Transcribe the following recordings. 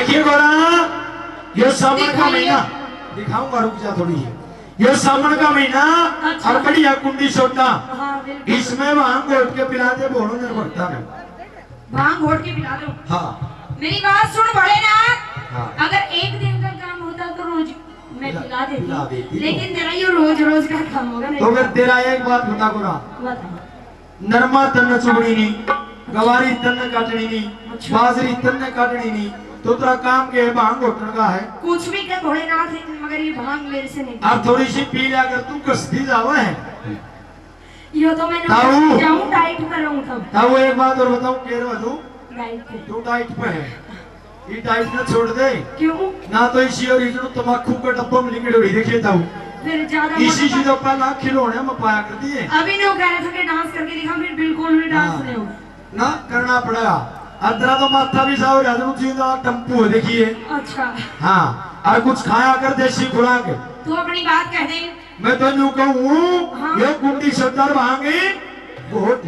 देखिए गोरा, ये सावन का महीना दिखाऊंगा, रुक जा थोड़ी। ये सावन का महीना और बढ़िया कुंडी सोटा, इसमें भांग घोट के पिलाते बोलो मेरे भक्ता ने, भांग घोट के पिला दो। हाँ मेरी बात सुन भोलेनाथ, हाँ। अगर एक दिन का काम होता तो रोज मैं पिला देती, लेकिन तेरा ये रोज रोज का काम होगा नहीं। तो फिर तेरा एक बात बता गोरा, नरमा तन्ने चुगनी नहीं, गवारी तन्ने काटनी नहीं, बाजरी तन्ने काटनी नहीं, तो तेरा काम के भांग घोटने का है। कुछ भी कर भोलेनाथ, मगर ये भांग मेरे से नहीं। अब थोड़ी सी पी लिया कर, तू कसती जावा है। यो तो मैं जाऊं डाइट पर रहूं तब। ताऊ एक बात और बताऊं, कह रहा तू डाइट पे, तू डाइट पे है, ये डाइट ना छोड़ दे। क्यों? ना तो इसी और इधर तम्बाकू का डब्बा में लिखी हुई देखिए ताऊ, फिर ज्यादा इसी चीजों पर ना खिलौने में पाया करती है। अभी नहीं कह रहे थे कि डांस करके दिखा, फिर बिल्कुल भी डांस नहीं होगा ना, करना पड़ेगा। अदरा तो माथा भी साव राजू जींदा टम्पू है देखिए। अच्छा हाँ, और कुछ खाया कर देसी खुराक। तू अपनी बात कह दे। मैं तो यूं कहूँ, हाँ। ये कुंडी सत्तर भांगे बहुत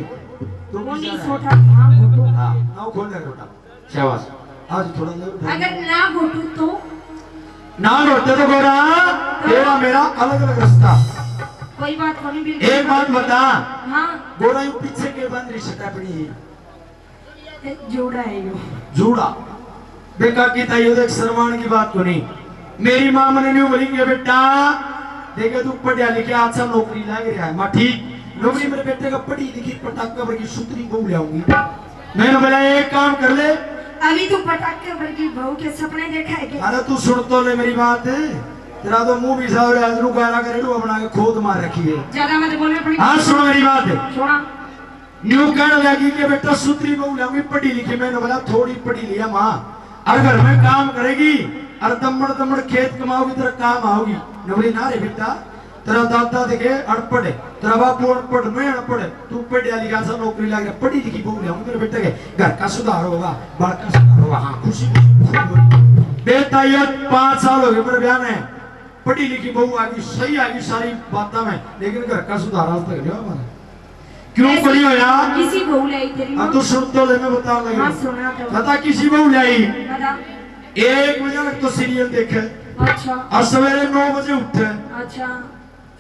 कुंडी सोटा भांग घोटो। हाँ, ना खोल दे बेटा, शाबाश। आज थोड़ा देर अगर ना घोटू तो ना घोटे तो गोरा, तेरा मेरा अलग अलग रास्ता। कोई बात नहीं, बिल्कुल। एक बात बता, हाँ गोरा यूं पीछे के बंद रिश्ता अपनी है, जोड़ा है यो जोड़ा बेका की ताई देख, शर्मान की बात को नहीं। मेरी माँ मैंने नहीं बोलेंगे बेटा देखे तू पढ़िया लिखे अच्छा नौकरी लग रहा है, माँ ठीक नौकरी मेरे बेटे का पढ़ी लिखी पटाखा भर की सुतरी बहू ले आऊंगी। मैंने बोला एक काम कर ले, अभी तू पटाखे भर की बहू के सपने देखा है क्या? अरे तू सुन तो ले मेरी बात, तेरा तो मुंह भी साव राजरू गाना करेलू बना के खोद मार रखी है। ज्यादा मत बोलने पड़ी। हाँ सुनो मेरी बात, सुना। न्यू कहने लगी कि बेटा सुतरी बहू लाऊंगी पढ़ी लिखी। मैंने बोला थोड़ी पढ़ी लिया माँ, और घर में काम करेगी और दमड़ दमड़ खेत कमाओगी, तेरा काम आओगी। बोली ना रे बेटा, तेरा दादा देखे अनपढ़ है, तेरा बापू अनपढ़, मैं अनपढ़, तू पढ़िया लिखा सा नौकरी लगा, पढ़ी लिखी बहू लाऊंगी मेरे बेटे के घर का सुधार होगा, बाल का सुधार होगा। हाँ खुशी बेटा, ये 5 साल हो गए मेरे ब्याह में, पढ़ी लिखी बहू आ गई, सही आ गई सारी बातों में, लेकिन घर का सुधार आज तक नहीं हुआ। क्यों करी हो यार? किसी बहू लाई तेरी माँ? तू सुन तो ले, मैं बता लगा। हाँ सुना तो। बता किसी बहू लाई? बता। 1 बजे तक तो सीरियल देखे, अच्छा, और सवेरे 9 बजे उठे, अच्छा,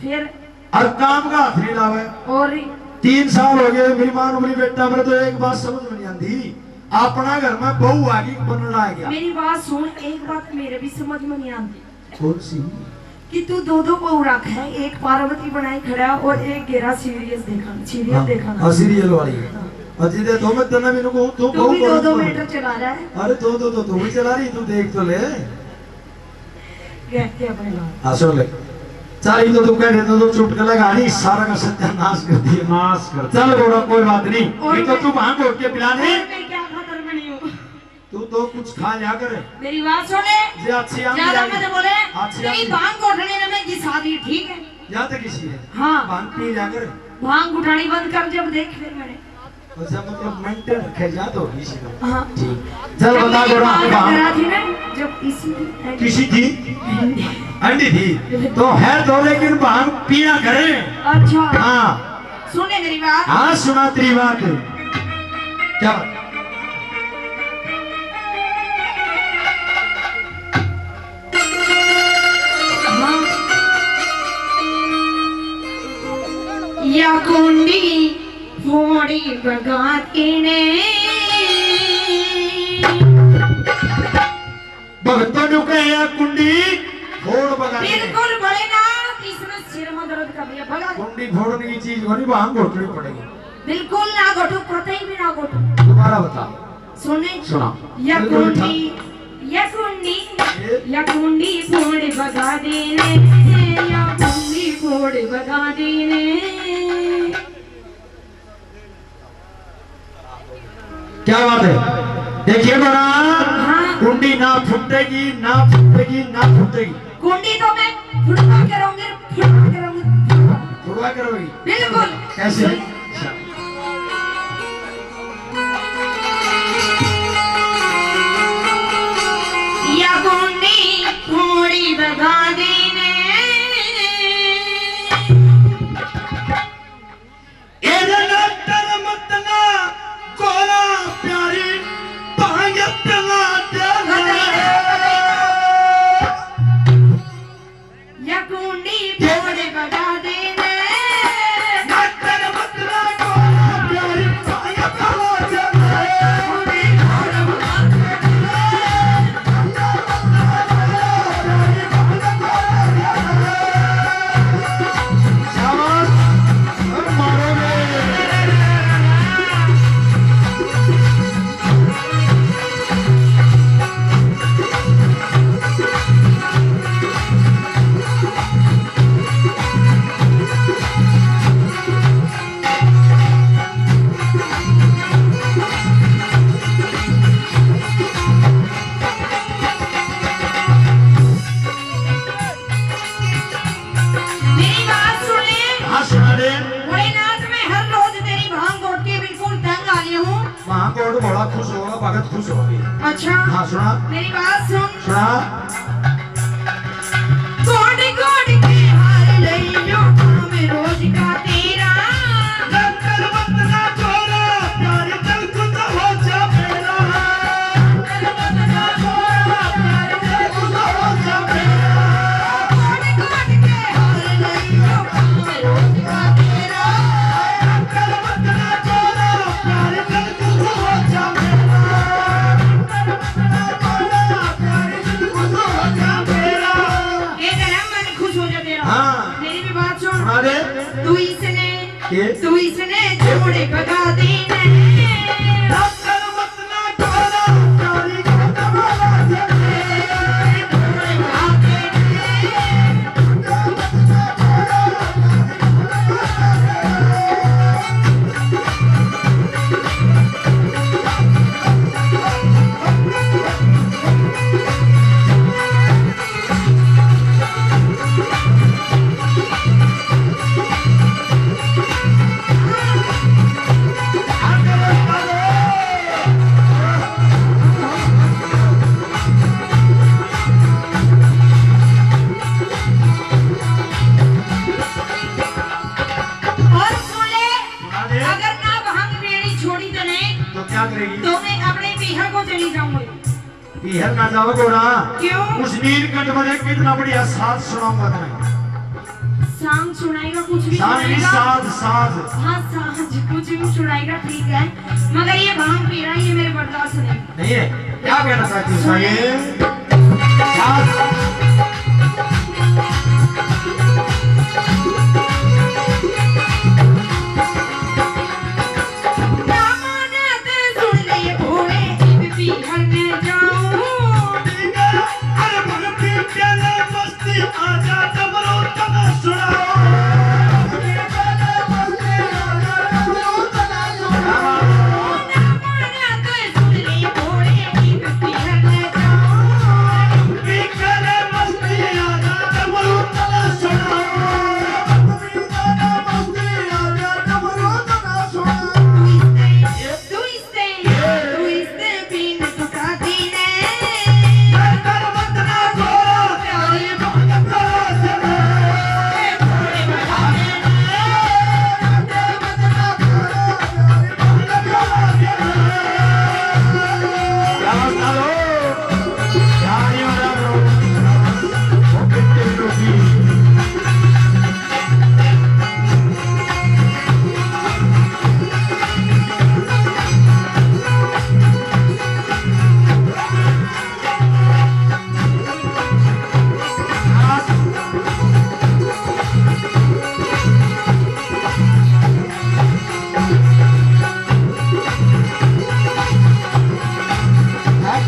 फिर और काम का हाथ नहीं लावे। और 3 साल हो गए, मेरी मां ने बोली बेटा मेरे तो एक बात समझ में नहीं आती, अपना घर में बहू आ गई बनना है क्या? मेरी बात सुन, एक बात मेरे भी समझ में नहीं आती। कौन सी? कि तू 2 बहू रखा है, एक पार्वती बनाई खड़ा और एक गेरा सीरियल देखा हाँ सीरियल वाली अजी दे तो मैं तना मेनू को तू भी 2 मीटर चला रहा है। अरे 2 तो तू भी चला रही, तू देख तो ले कहते अपने बात। हाँ सुन ले, चाली तो तू कह रहे तो चुप कर लगा नहीं, सारा का सत्यानाश कर दिया, नाश कर। चल बोला कोई बात नहीं, ये तो तू भांग घोट के पिलाने, मैं क्या खतर बनी हूँ? तू तो कुछ खा लिया कर। मेरी बात सुने, जे अच्छी आम ज्यादा मत बोले। अच्छी नहीं भांग घोटने में मैं की शादी ठीक है? या तो किसी है हाँ भांग पी लिया कर, भांग उठानी बंद कर, जब देख फिर मैंने अच्छा मतलब मेंटेन रखे जा तो किसी को। हाँ ठीक चल बता गोरा, करा थी ना जब इसी किसी थी अंडी थी तो है तो, लेकिन भांग पिया करे। अच्छा हाँ सुने मेरी बात। हाँ सुना तेरी बात, क्या बात? या कुंडी फोड़ी बगाती ने भगतों ने कहा कुंडी फोड़ बगा, बिल्कुल भोलेनाथ, इसमें सिर में दर्द कर दिया भगा। कुंडी फोड़ने की चीज होनी, भांग घोटनी पड़ेगी। बिल्कुल ना घोटो, कतई भी ना घोटो। दोबारा बता। सुने सुना। या कुंडी फोड़ बगा देने, या कुंडी फोड़ बगा देने। क्या बात है? देखिए बड़ा, कुंडी ना फूटेगी ना फूटेगी ना फूटेगी। कुंडी तो मैं फुटवा करूंगी, फुटवा करोगी? बिल्कुल। कैसे? या कुंडी थोड़ी बगा देने, गोरा प्यारी भांग पिला दे। और बड़ा खुश होगा, भगत खुश होगी। अच्छा हाँ सुना, मेरी बात सुन। सुना। कोड़ी कोड़ी के हार लइयो काम रोज का तेरा, लंकर मत ना छोड़ा प्यार दिल खुद हो जा मेरा, लंकर मत ना छोड़ा प्यार दिल खुद हो जा मेरा, कोड़ी कोड़ी के हार लइयो काम रोज का तेरा, लंकर मत ना छोड़ा प्यार दिल खुद हो जा मेरा, लंकर मत ना छोड़ा प्यार दिल खुद हो जा मेरा। ये तेरा मन खुश हो जा तेरा। हाँ। मेरी भी बात सुन। सुना दे। तू इसने ये? तू इसने छोड़े भगा देने, लंकर मत ना छोड़ा प्यार खुद हो जा मेरा, छोड़े भगा देने। और सुन ले, सुना दे। अगर ना भांग बेड़ी छोड़ी तो नहीं तो क्या करेगी? तो मैं अपने बिहार को चली जाऊंगी। बिहार ना जाओ गोरा, क्यों? उस नीलकंठ में कितना बढ़िया साथ सुनाऊंगा तुम्हें। सांग सुनाएगा, कुछ भी साथ नहीं, सुनाएगा। साथ साथ। हाँ सांग कुछ भी सुनाएगा, ठीक है, मगर ये भांग पी रहा है, ये मेरे बर्दाश्त नहीं। नहीं है, क्या कहना चाहती हूँ ये? साथ। दामानत सुन ले भोले, इब बिहार में जाऊं। अरे मन की चले मस्ती आजा डमरू तना सुनाओ। दामानत सुन ले भोले, इब बिहार में जाऊं। चले मस्ती आजा डमरू तना तू इससे बिन टुटा दीने, लंकर मत ना छोड़ा प्यारी भगत से छोड़े भगा देने। लंकर मत ना छोड़ा प्यारी भगत से। यारी और रो वो कितने रोगी।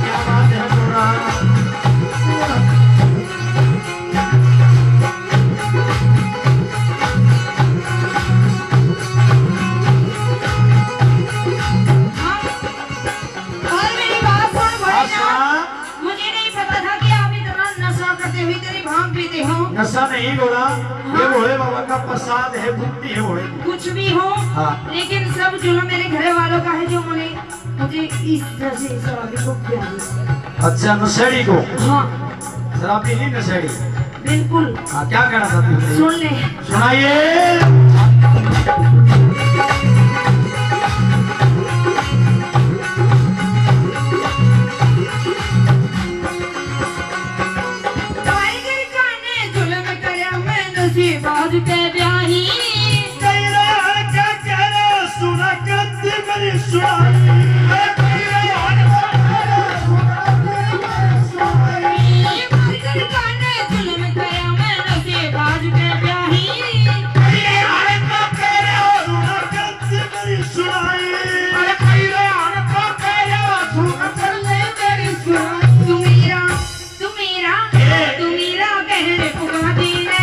क्या बात है गोरा? और मेरी बात सुन भोलेनाथ, मुझे नहीं पता था कि आप इतना नशा करते हुए तेरी भांग पीते हो। नशा नहीं गोरा, ये भोले बाबा का प्रसाद है, बुद्धि है भोले की। कुछ भी हो, हाँ। लेकिन सब जुल्म मेरे घर वालों का है, जो मुझे इस तरह से शराबी को पिया दिया। अच्छा नशेड़ी को हाँ शराबी नहीं नशेड़ी। बिल्कुल। हाँ क्या कहना चाहती हूँ? सुन ले, सुनाइए। टाइगर काने जुल्म करया मैं नसीबाज पे ब्याही, क्या कह रहे सुना करती मेरी सुनाई। टाइगर काने जुल्म करया मैं नसीबाज पे ब्याही, तू मेरा कहने पुगा दी ने।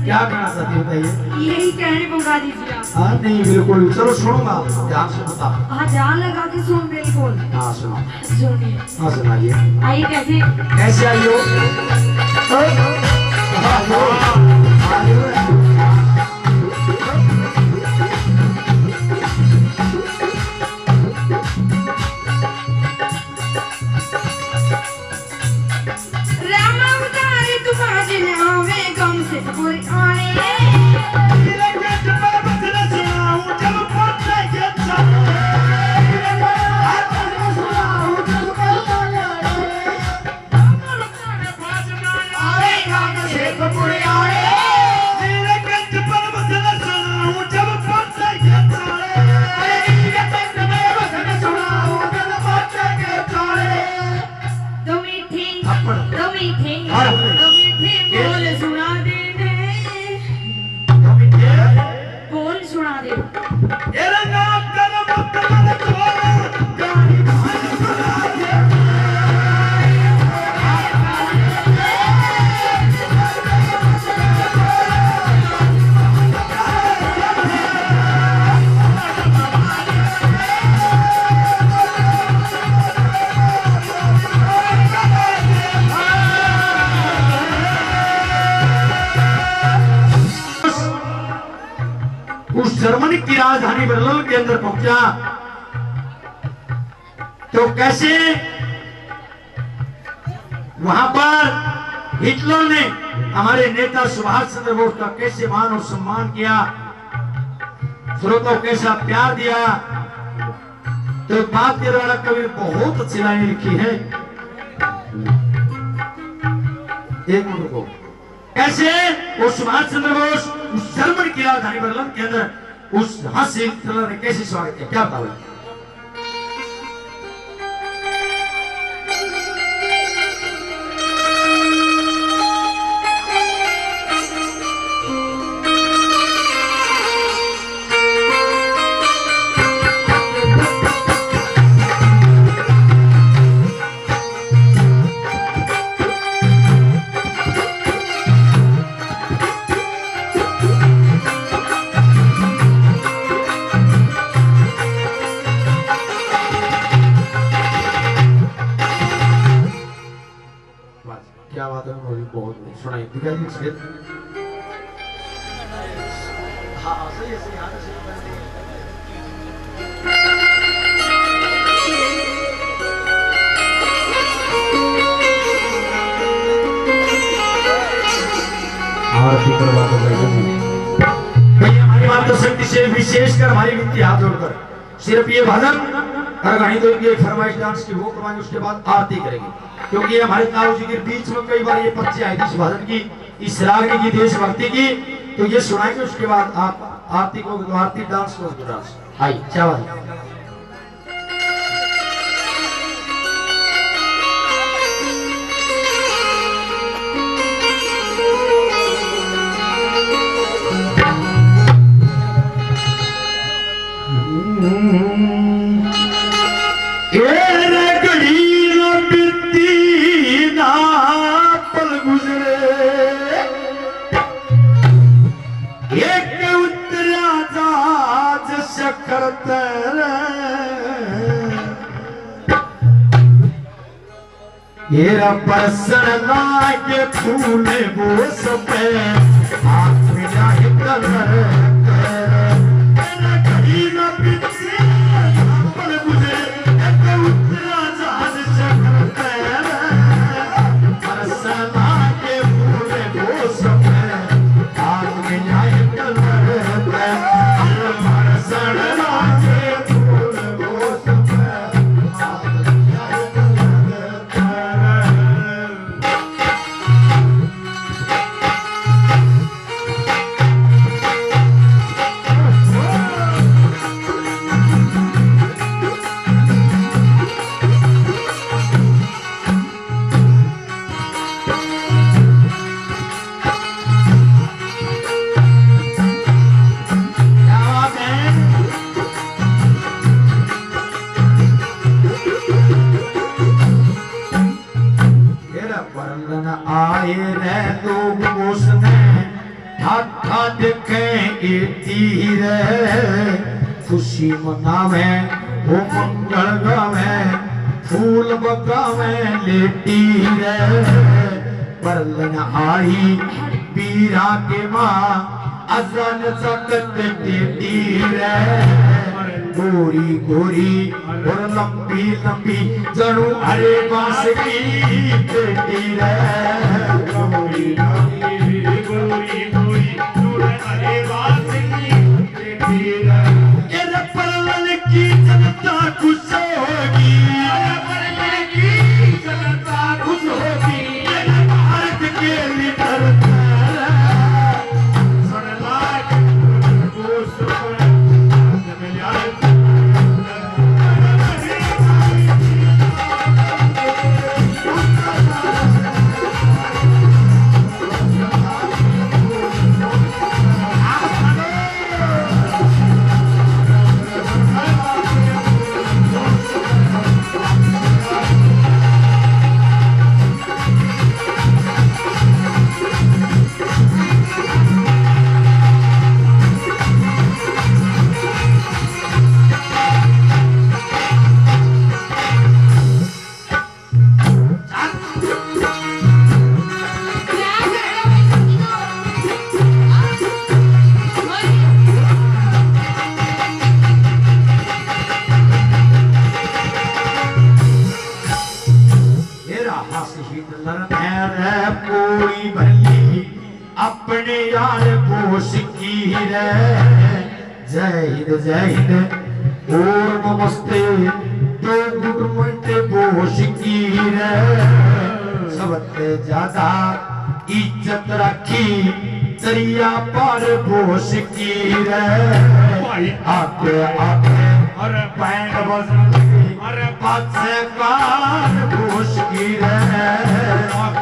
क्या कहना चाहती बताइए। यही कहने पहुंचा दीजिए आप। हाँ नहीं बिल्कुल, चलो सुनूंगा, ध्यान से बता। हाँ ध्यान लगा के सुन बिल्कुल। हाँ सुनो। सुनिए। हाँ सुनाइए। आइए कैसे? कैसे आई हो? उस जर्मनी की राजधानी बर्लिन के अंदर पहुंचा तो कैसे वहां पर हिटलर ने हमारे नेता सुभाष चंद्र बोस का कैसे मान और सम्मान किया, श्रोताओं कैसा प्यार दिया। तो बात के द्वारा कवि बहुत अच्छी लाइन लिखी है। एक मिनट को कैसे वो सुभाष चंद्र बोस उस जर्मनी की राजधानी बर्लिन के अंदर उस हास्य हिटलर ने कैसे स्वागत किया, क्या बताओ। क्या बात है, बहुत सुनाई दिखाई दीजिए। हाँ सही है, सही है। आरती करवा दो भाई, हमारी माता शक्ति से विशेषकर हमारी विनती हाथ जोड़कर सिर्फ ये भजन और गाने तो ये फरमाइश डांस की वो करवाएंगे, उसके बाद आरती करेंगे। क्योंकि हमारे ताऊ जी के बीच में कई बार ये पर्ची आई थी इस भजन की, इस रागनी की, देशभक्ति की, तो ये सुनाएंगे। उसके बाद आप आरती को, आरती डांस को डांस आई चावल। येरा बरसन लागे फूल वो सपे आँख में जाए कलर तेरा घड़ी न बिछे अपन बुझे एक उतरा जहाज चक्कर तेरा बरसन लागे फूल वो सपे आँख में जाए कलर तेरा बरसन लागे फूल वो सपे खुशी मनावे वो मंगल गावे फूल बगावे लेटी रे परलन आई पीरा के माँ अजन सकत टेटी रे गोरी गोरी और लंबी लंबी जणू हरे बांस की पेटी रे गोरी गोरी गोरी गोरी तूने हरे बांस की पेटी रे ये परलन की जनता खुश होगी परलन की जनता खुश होगी भारत के लीडर सुन लाख कोस पर जब पूरी भली अपने यार पोष की रे जय हिंद और नमस्ते तो गुड मटे पोष की रे सबसे ज्यादा इज्जत रखी दरिया पर पोष की रे आके आके अरे बैंड बजने लगी अरे पाछे कार पोष की रे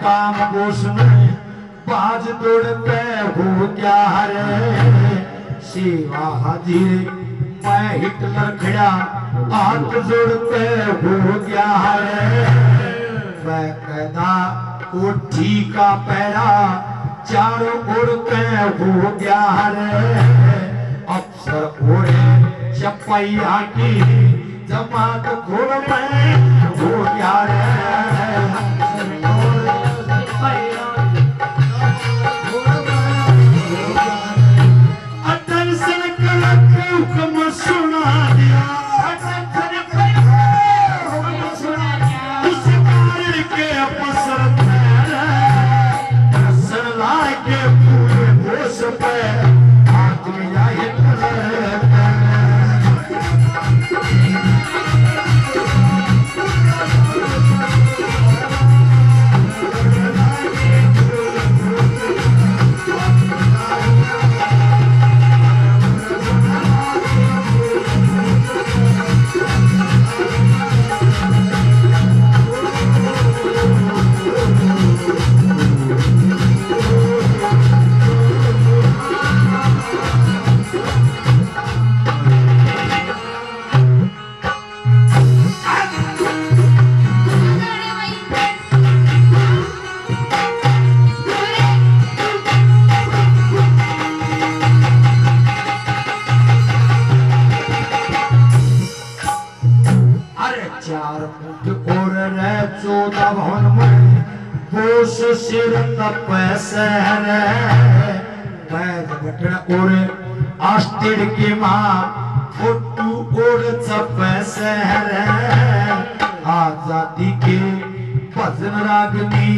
काम पोष में बाज तोड़ पे हो क्या रे सेवा हाजिर मैं हिटलर खड़ा हाथ जोड़ पे हो क्या रे मैं कहना कोठी का पैरा चारों ओर पे हो क्या रे अफसर ओरे चपैया की जमात घोड़ में हो क्या रे सिर तपसर पैद बटन और आस्तिड़ के माँ फोटू और चपसर आजादी के भजन रागनी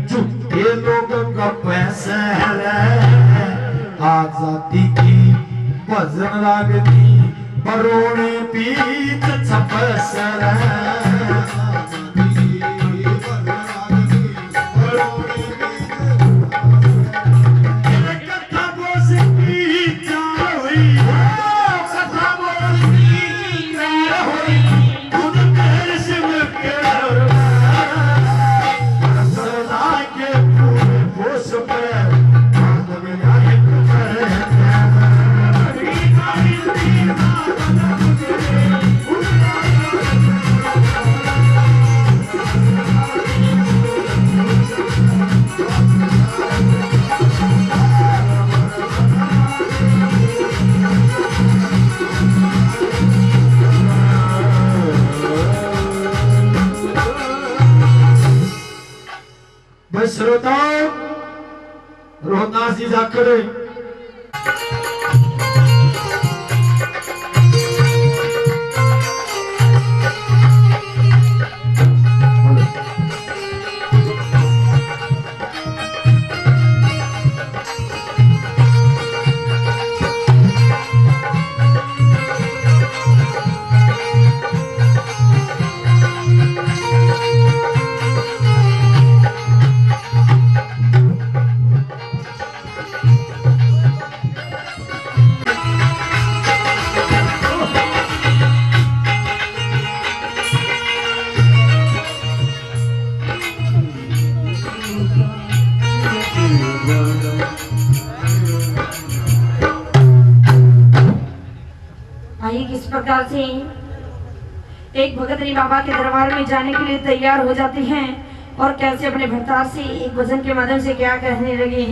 झूठे लोग गपसर आजादी की भजन रागनी बरोने पीत छपसर श्रोताओं रोहतास जी जाकर किस प्रकार से एक भगतनी बाबा के दरबार में जाने के लिए तैयार हो जाती हैं और कैसे अपने भरतार से एक भजन के माध्यम से क्या कहने लगी।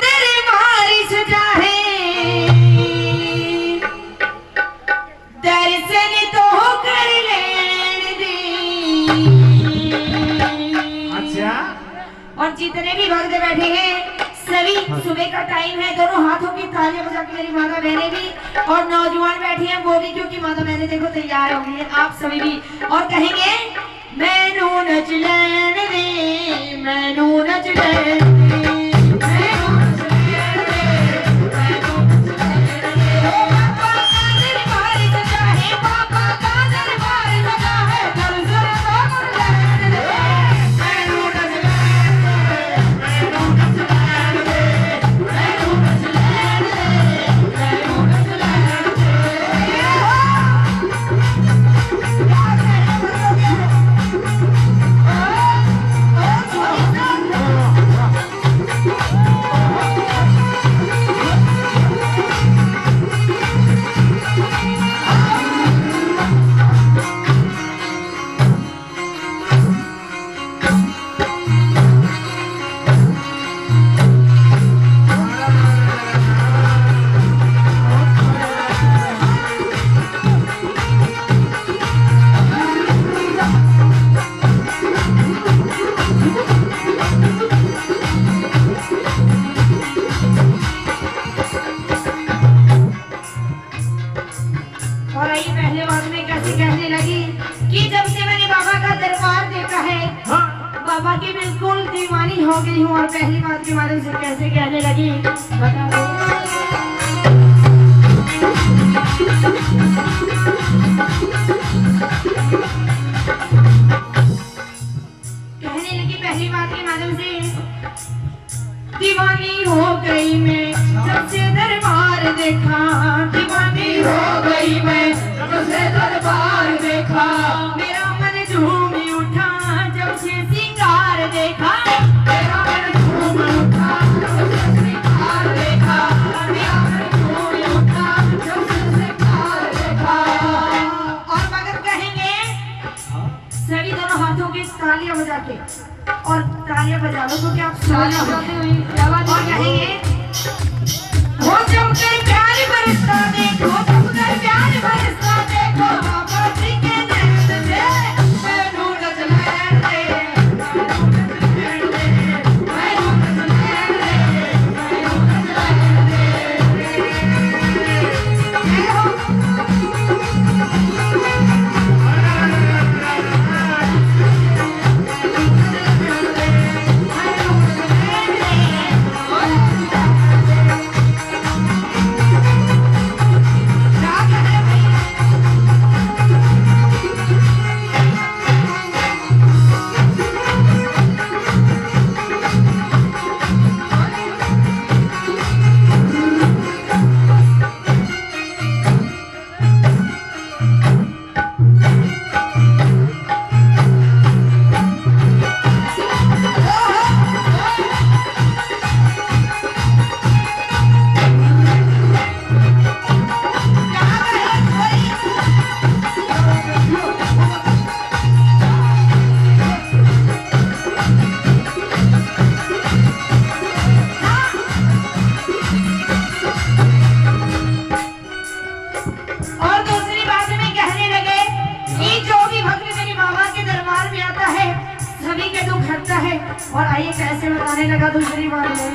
तेरे मारी सजा है दर्शन तो कर लेने दे। अच्छा और जितने भी भक्त बैठे हैं सभी सुबह का टाइम है, दोनों हाथों की तालियां बजा के मेरी माता बहनें भी और नौजवान बैठे हैं वो भी, क्योंकि माता बहनें देखो तैयार हो गई है, आप सभी भी और कहेंगे मैनू नच लैन दे, मैनू नच लैन दे, मैनू नच लैन दे, मैनू नच लैन दे। बाबा का दरबार सजा है, बाबा का दरबार सजा है, दर्शन तो कर लैन दे, मैनू नच लैन दे, मैनू नच लैन दे, मैनू नच लैन दे, मैनू नच लैन दे। और आइए पहले बात में कैसे कहने लगी कि जब से मैंने बाबा का दरबार देखा है बाबा की बिल्कुल दीवानी हो गई हूँ। और पहली बात के बारे में कैसे कहने लगी बता दो। कहने लगी पहली बात के माध्यम से दीवानी हो गई मैं जब से दरबार देखा, दीवानी हो गई मैं जब से दरबार देखा, मेरा मन झूम उठा जब से सिंगार देखा, मेरा मन झूम उठा जब से सिंगार देखा, मेरा मन झूम उठा जब से सिंगार देखा। और मगर कहेंगे सभी दोनों हाथों की तालियां बजा के और तालियां बजा लो तो क्या आप तालियां बजाते हुए और कहेंगे हो जमकर प्यार बरसता देखो, जमकर प्यार बरसता और आइए कैसे बताने लगा दूसरी बार में।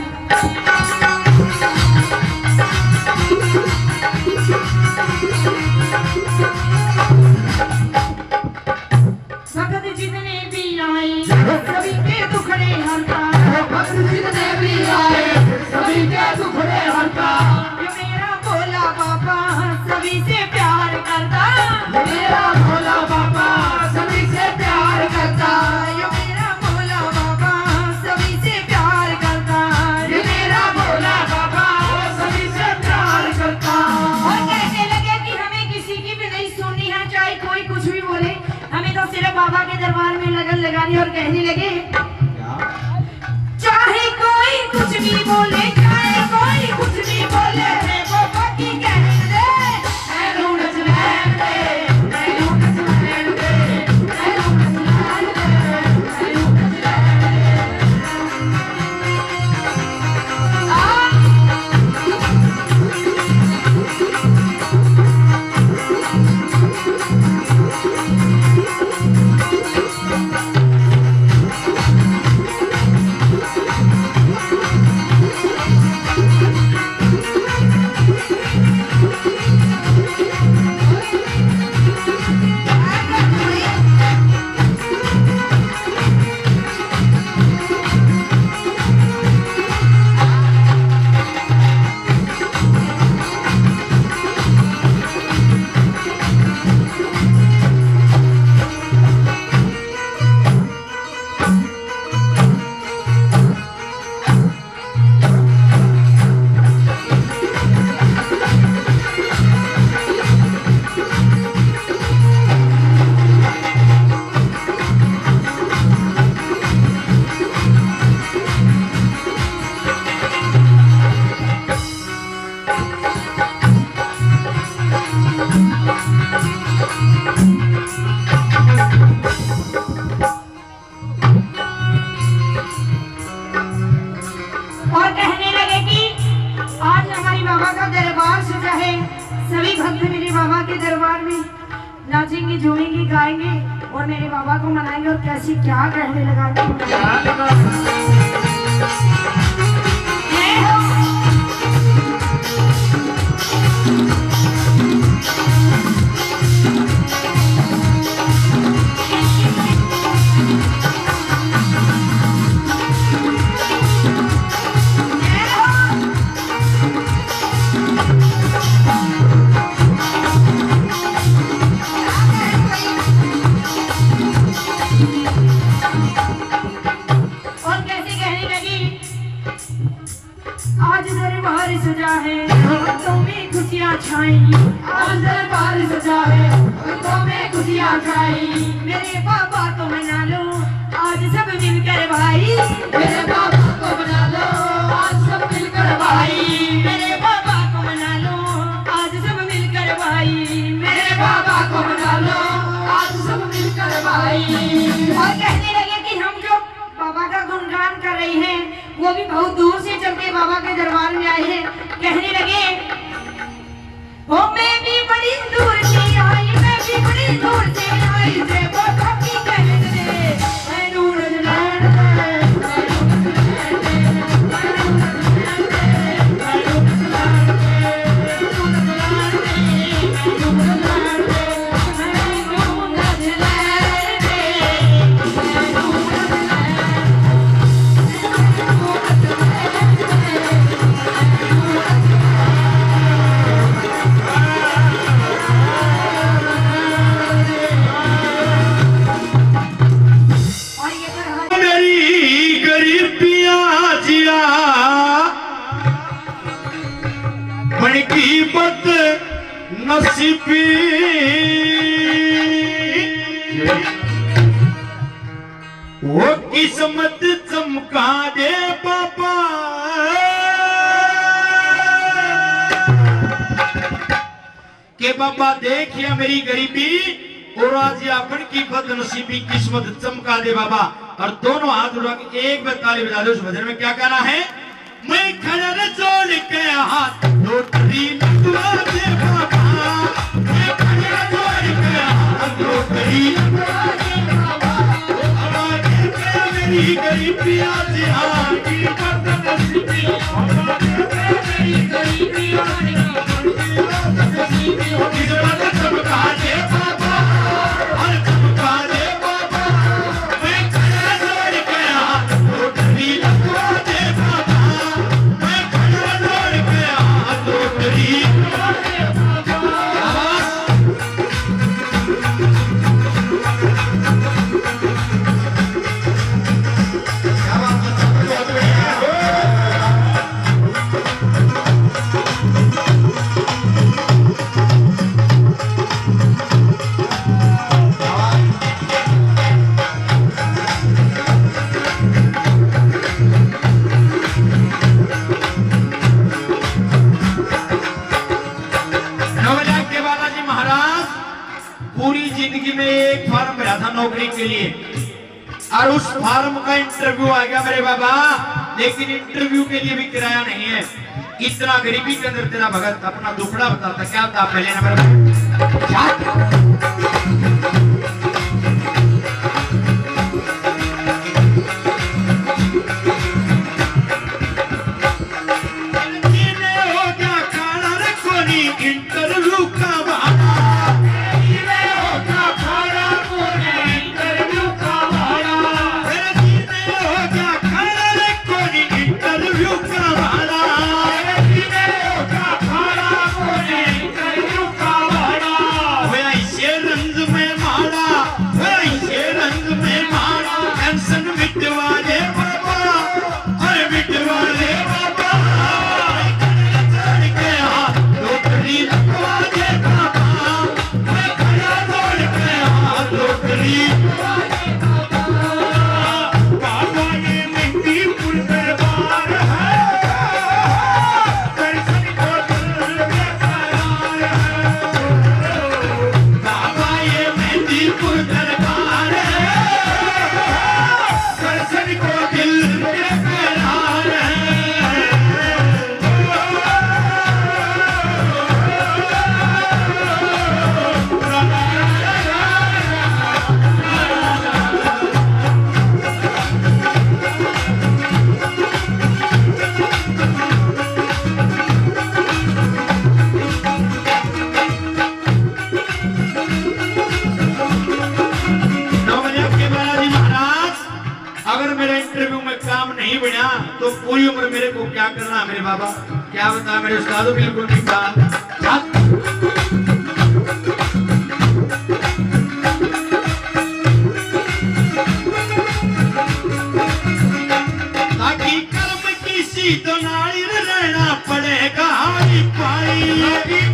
भक्त जितने भी आए सभी के दुखड़े हरता, भक्त जितने भी आए सभी के दुखड़े हरता, ये मेरा भोला बाबा सभी से प्यार करता, ये मेरा भोला बाबा सभी से प्यार करता, ये मेरा भोला बाबा सभी से प्यार करता, ये मेरा भोला बाबा सभी से प्यार करता। और कहने लगे कि हमें किसी की भी नहीं सुननी है, चाहे कोई कुछ भी बोले, हमें तो सिर्फ बाबा के दरबार में लगन लगानी। और कहने लगे चाहे कोई कुछ भी बोले, चाहे कोई कुछ भी बोले, रे बाबा की कहने दे, मैं रूठ लैन दे, मैं रूठ लैन दे, मैं रूठ लैन दे, मैं रूठ लैन और कहने लगे कि आज हमारी बाबा का दरबार सजा है, सभी भक्त मेरे बाबा के दरबार में नाचेंगे, झूमेंगे, गाएंगे और मेरे बाबा को मनाएंगे। और कैसी क्या कहने लगा कि जय हो। और कैसे कहने लगी आज दरबार सजा है भक्तों में खुशियाँ छाई, आज दरबार सजा है भक्तों में खुशियाँ छाई, मेरे बाबा को मना लो आज सब मिलकर भाई, मेरे बाबा को बना लो आज सब मिलकर भाई, मेरे बाबा को मना लो आज सब मिलकर भाई, मेरे बाबा को बना लो आज सब मिलकर भाई। और कहने लगे कि हम जो बाबा का गुणगान कर रहे हैं वो भी बहुत दूर से चल के बाबा के दरबार में आए हैं। कहने लगे ओ मैं भी बड़ी दूर से आई, मैं भी बड़ी दूर से आई, से बाबा की कहने दे, मैं नूर जलान दे, मैं नूर जलान दे, मैं नूर जलान दे, मैं नूर जलान दे, मैं नूर जलान दे, मैं नूर जलान दे, मैं नूर जलान दे, मैं नूर और ये तो रहा मेरी गरीबियां जिया बन की बद नसीबी, वो किस्मत चमका दे बाबा, के बाबा देखिए मेरी गरीबी और आज ये अपन की बदनसीबी किस्मत चमका दे बाबा। और दोनों हाथ उठा के एक बार ताली बजा दो। उस भजन में क्या गाना है? मैं खड़र जोड़ के हाथ लोटरी लुटवा दे बाबा, मैं खड़र जोड़ के हाथ लोटरी लुटवा दे बाबा, आवाज़ दे मेरी गरीबी पूरी जिंदगी में एक फॉर्म भरा था नौकरी के लिए और उस फॉर्म का इंटरव्यू आ गया मेरे बाबा, लेकिन इंटरव्यू के लिए भी किराया नहीं है। इतना गरीबी के अंदर तेरा भगत अपना दुखड़ा बताता, क्या था पहले नंबर इंटरव्यू का नहीं बना तो पूरी उम्र मेरे को क्या करना मेरे बाबा, क्या बता मेरे उस्ताद बिल्कुल नहीं था। ताकि कर्म किसी तो नारी रहना पड़ेगा हारी पाई,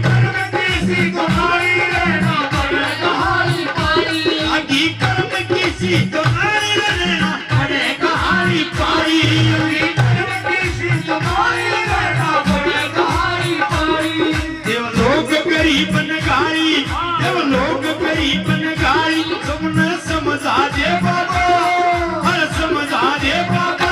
कर्म किसी तो नारी रहना पड़ेगा हारी पाई, ताकि कर्म किसी तो नारी रहना पड़ेगा हारी पाई, कर्म किसी तो नारी रहना पड़ेगा हारी पाई। देवलोक गरीब नगारी, देवलोक गरीब नगारी, तुमने समझा दे बाबा, हर समझा दे बाबा,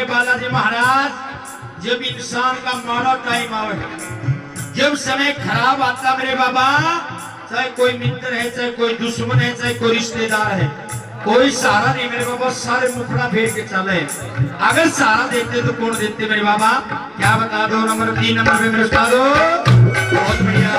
बालाजी महाराज जब इंसान का माड़ा टाइम आवे, जब समय खराब आता मेरे बाबा, चाहे कोई मित्र है, चाहे कोई दुश्मन है, चाहे कोई रिश्तेदार है, कोई सहारा नहीं मेरे बाबा, सारे मुखड़ा फेर के चले। अगर सहारा देते तो कौन देते मेरे बाबा, क्या बता दो नंबर 3 नंबर में मेरे उस्ताद, बहुत बढ़िया।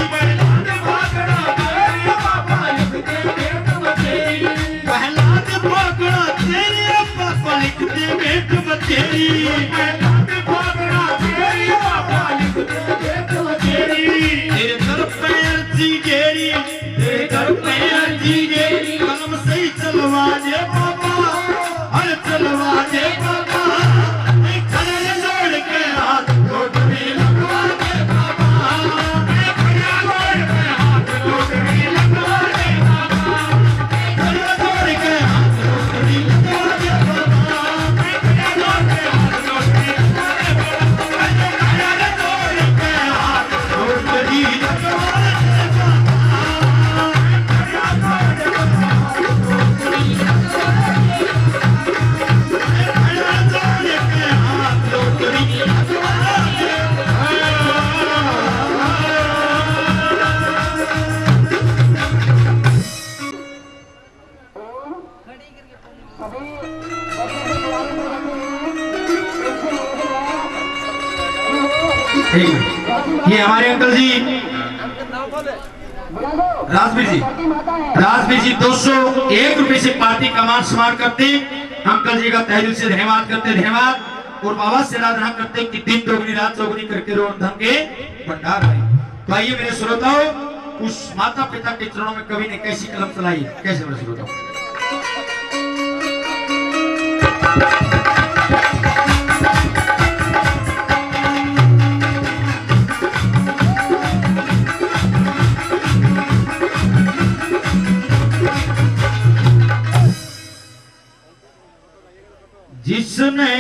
प्रहलाद भागड़ा तेरे पापा लिखते भेंट बतेरी प्रहलाद भागड़ा तेरे पापा लिखते भेंट बतेरी प्रहलाद भागड़ा तेरे पापा लिखते भेंट बतेरी तेरे दर पे अर्जी गेरी तेरे दर पे अर्जी गेरी कलम सही चलवा दे बाबा हर चलवा दे बाबा मैं खड़े जोड़ के हाथ लोटड़ी लगवा दे बाबा मैं खड़ा जोड़ के हाथ लोटड़ी लगवा दे बाबा खड़े जोड़ के हाथ लोटड़ी लगवा दे बाबा मैं खड़ा जोड़ के हाथ लोटड़ी लगवा दे बाबा खड़े जोड़ के हाथ लोटड़ी लगवा दे बाबा खड़े जोड़ के हाथ लोटड़ी लगवा दे ये हमारे अंकल जी राजवीर जी 201 रुपए से पार्टी का मान सम्मान करते अंकल जी का तहे दिल से धन्यवाद करते धन्यवाद और बाबा से आराधना करते कि दिन दोगुनी रात चौगुनी करके रोन धन के भंडार आए। तो आइए मेरे श्रोताओं उस माता पिता के चरणों में कवि ने कैसी कलम चलाई कैसे मेरे श्रोताओं जिसने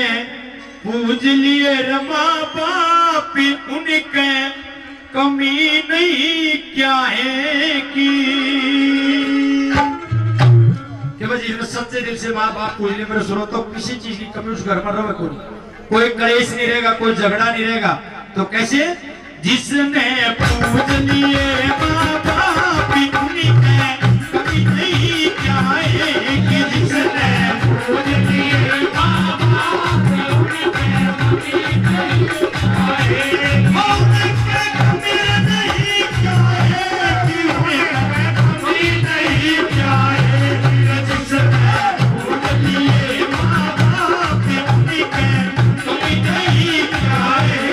पूज लिए रमा बापी उनके कमी नहीं क्या है कि जिसने सच्चे दिल से माँ बाप पूज लिए मेरे सुनो तो किसी चीज की कमी उस घर में रहे कोई कलेश नहीं रहेगा कोई झगड़ा नहीं रहेगा। तो कैसे जिसने पूज लिए माँ बापी उनके कमी नहीं क्या है कि जिसने पूज लिए माँ बाप उनके कमी नहीं क्या है उनके कमी नहीं क्या है कि उनके कमी नहीं क्या है जिसने पूज लिए माँ बाप उनके कमी नहीं क्या है।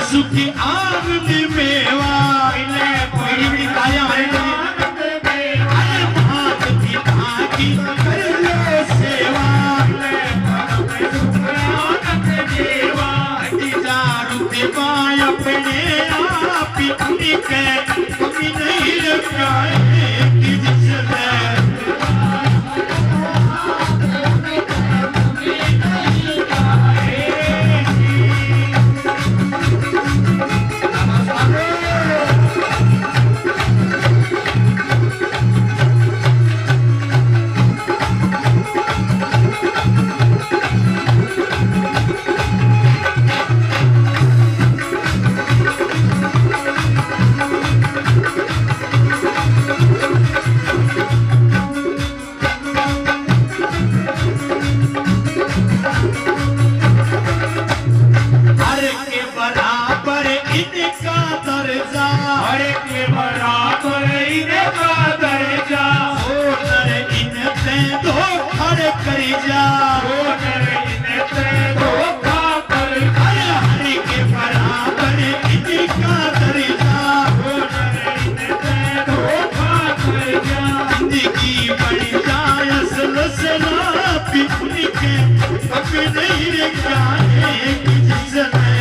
सुखी आनंद मेवा बड़ी बड़ी तालियां हमारे लिए हाथ पिता की कर लो सेवा रुपये अपने आप ही के कभी नहीं लगाए कि जिसने करी जा धोखा कर हरि के बराबर इनका दर्जा धोखा कर जिंदगी बढ़ जाए असल सलापी उनके अब नहीं रखा है कि जिसने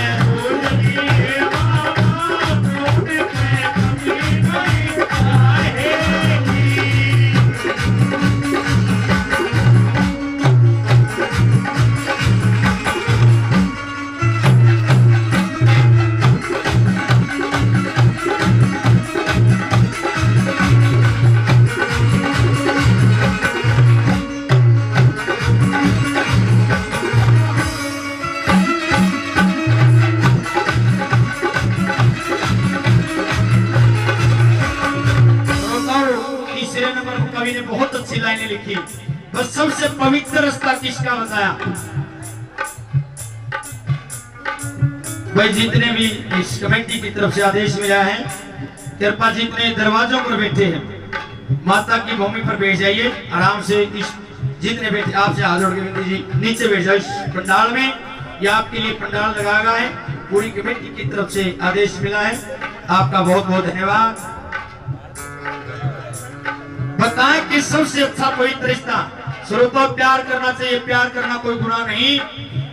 पर कवि ने बहुत अच्छी लाइनें लिखी। बस सबसे पवित्र रास्ता किसका बताया। भाई जितने भी इस कमेटी की तरफ से आदेश मिला है, कृपा जितने दरवाजों पर बैठे हैं माता की भूमि पर बैठ जाइए आराम से। इस जितने बैठे आपसे हाथ जोड़ के विनती जी नीचे बैठ जाओ इस पंडाल में। यह आपके लिए पंडाल लगाया गया है, पूरी कमेटी की तरफ से आदेश मिला है। आपका बहुत बहुत धन्यवाद। बताएं कि सबसे अच्छा पवित्र रिश्ता श्रोता प्यार करना चाहिए। प्यार करना कोई गुनाह नहीं,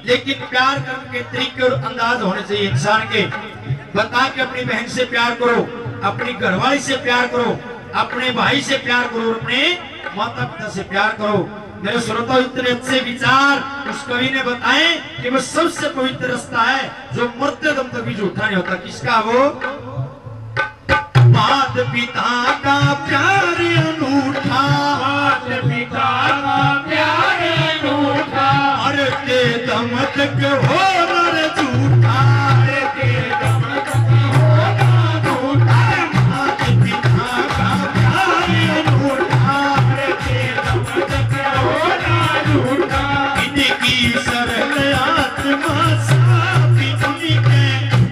लेकिन प्यार करने के तरीके और अंदाज होने चाहिए इंसान के। बताएं कि अपनी बहन से प्यार करो, अपनी घरवाली से प्यार करो, अपने भाई से प्यार करो, अपने माता पिता से प्यार करो। मेरे श्रोता इतने अच्छे विचार उस कवि ने बताए कि वो सबसे पवित्र रास्ता है जो मरते दम तक भी झूठा नहीं होता। किसका वो? मात पिता का प्यार अनूठा, मात पिता का प्यार अनूठा, मरते दम तक हो न झूठा, मरते दम तक हो ना झूठा, मात पिता का प्यार अनूठा, मरते दम तक हो ना झूठा, इनकी सरल आत्मा साफी उनके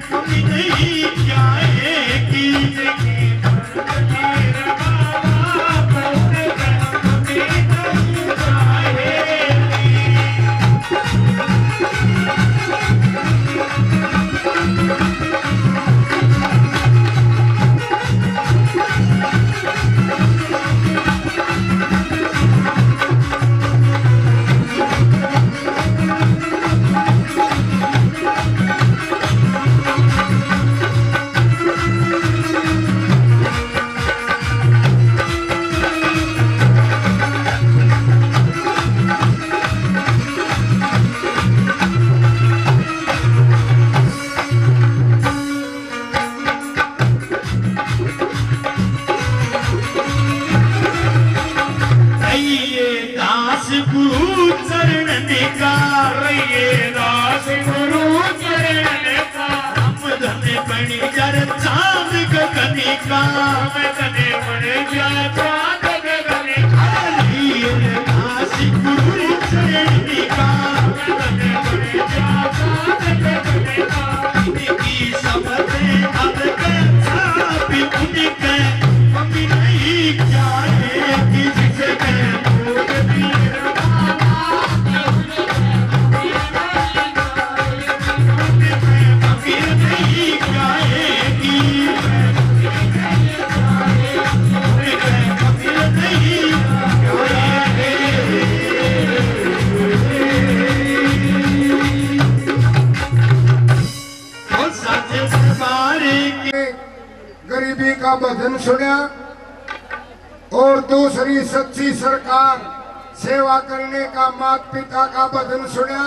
कमी नहीं जाएगी। गुरु चरण का रहिए दास गुरु चरण का, हम धने बनी जर चांद गगन का, हम तने बन जा चांद गगन का, रहिए दास गुरु चरण का, तने बन जा चांद गगन का, इनकी सबसे अब छापी उनके कमी नहीं जाएगी। जिसके भूख पीर कमी नहीं जाएगी, कमी नहीं जाएगी। सच दरबारे के गरीबी का भजन सुना और दूसरी सच्ची सरकार सेवा करने का माता पिता का भजन सुना।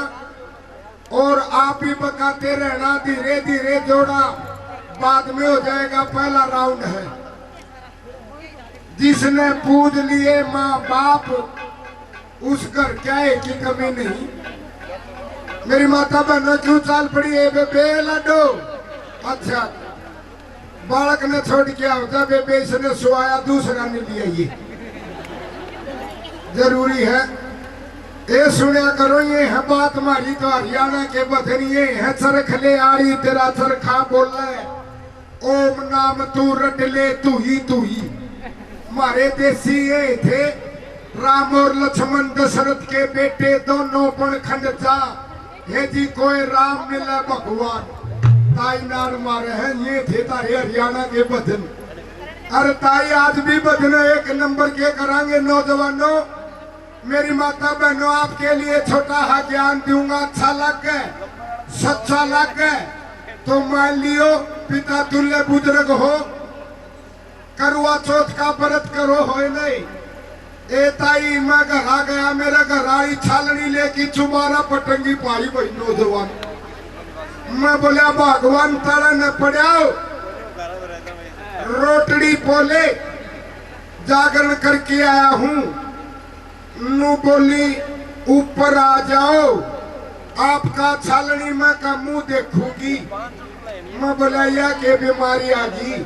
और आप ही बताते रहना, धीरे धीरे जोड़ा बाद में हो जाएगा। पहला राउंड है। जिसने पूज लिए माँ बाप उस घर क्या है की कमी नहीं। मेरी माता बहनों क्यों चाल पड़ी है बेबे लड्डू। अच्छा बालक ने छोड़ के होता बेबे इसने सुआया दूसरा ने लिया। ये जरूरी है। ये सुनिया करो। ये है बात हमारी तो हरियाणा के बधन। ये है चरख ले आड़ी तेरा चरखा बोले ओम नाम तू रट ले तू ही। हमारे देसी ये थे राम और लक्ष्मण दशरथ के बेटे दोनों पण खंड जा। हे जी कोई राम मिले भगवान ताई नार मारे हैं। ये थे तारे हरियाणा के भजन। अरे ताई आज भी भजन एक नंबर के करांगे। नौजवानों मेरी माता बहनों आपके लिए छोटा हा ज्ञान दूंगा। अच्छा लग गए सच्चा लग गए तो मान लियो पिता तुल्य बुजुर्ग हो। करवा चौथ का व्रत करो हो नहीं। ए ताई मैं घर आ गया। मेरा घर आई छालनी लेके चुमारा पटंगी पाई भाई नौजवान। मैं बोलिया भगवान तारा न पड़ाओ। रोटड़ी बोले जागरण करके आया हूँ। नू बोली ऊपर आ जाओ आपका छालनी मैं का मुंह देखूंगी। मैं बोला यह के बीमारी आ गई।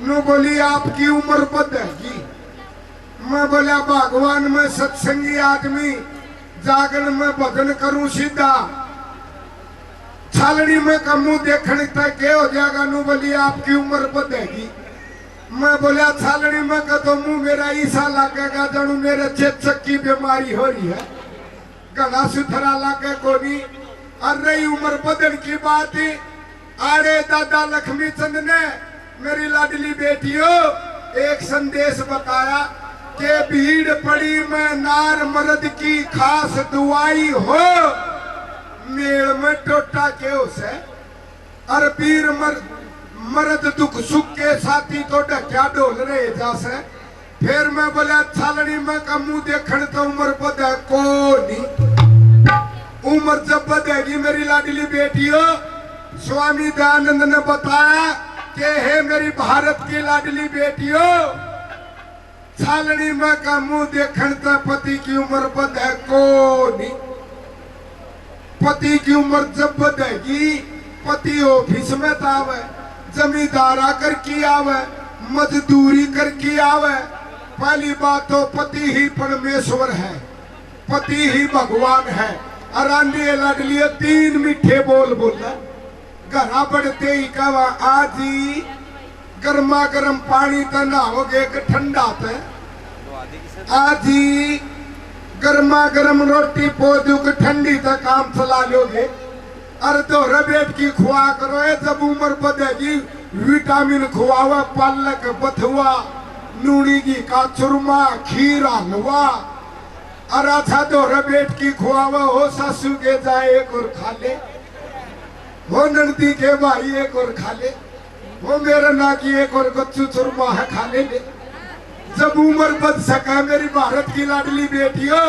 नू बोली आपकी उम्र बढ़ेगी। मैं बोला भगवान में सत्संगी आदमी जागरण में भजन करूं सीधा छालनी में कमू देखने तक क्या हो जाएगा नु बोली आपकी उम्र बढ़ेगी। मैं बोला छालनी में का तो मुंह मेरा ईसा लगेगा जानू मेरे चेचक की बीमारी हो रही है घना सुथरा लागे कोनी। अरे उम्र बदल की बात ही आड़े दादा लक्ष्मी चंद ने मेरी लाडली बेटियों एक संदेश बताया कि भीड़ पड़ी में नार मर्द की खास दुआई हो मेल में टोटा के उसे अर पीर मर्द दुख सुख के साथी तो ढक्या डोल रहे जैसे। फिर मैं बोला छालनी में का मुंह देखने तो उम्र बदे को नहीं। उम्र जब बढ़ेगी मेरी लाडली बेटियों स्वामी दयानंद ने बताया कि हे मेरी भारत की लाडली बेटियों छालनी में का मुंह देखने तो पति की उम्र बढ़े को नहीं। पति की उम्र जब बढ़ेगी पति ऑफिस में आवे जमींदार आकर की आवे मजदूरी कर की आवे। पहली बात तो पति ही परमेश्वर है पति ही भगवान है। अरांडी लाडली तीन मीठे बोल बोला घरा बढ़ते ही कहा आज ही गर्मा गर्म पानी तो नहाओगे कि ठंडा थे आज ही गर्मा गर्म रोटी पोजू कि ठंडी तक काम चला लोगे। अरे तो रबेट की खुआ करो जब उम्र बढ़ेगी विटामिन खुआवा पालक बथुआ नूनी की का चूरमा खीर हलवा। अरे अच्छा तो रबेट की खुआवा हो सासू के जाए एक और खा ले हो नंदी के भाई एक और खा ले वो मेरा ना की एक और गच्चू चूरमा है खा ले। जब उम्र बद सका मेरी भारत की लाडली बेटियों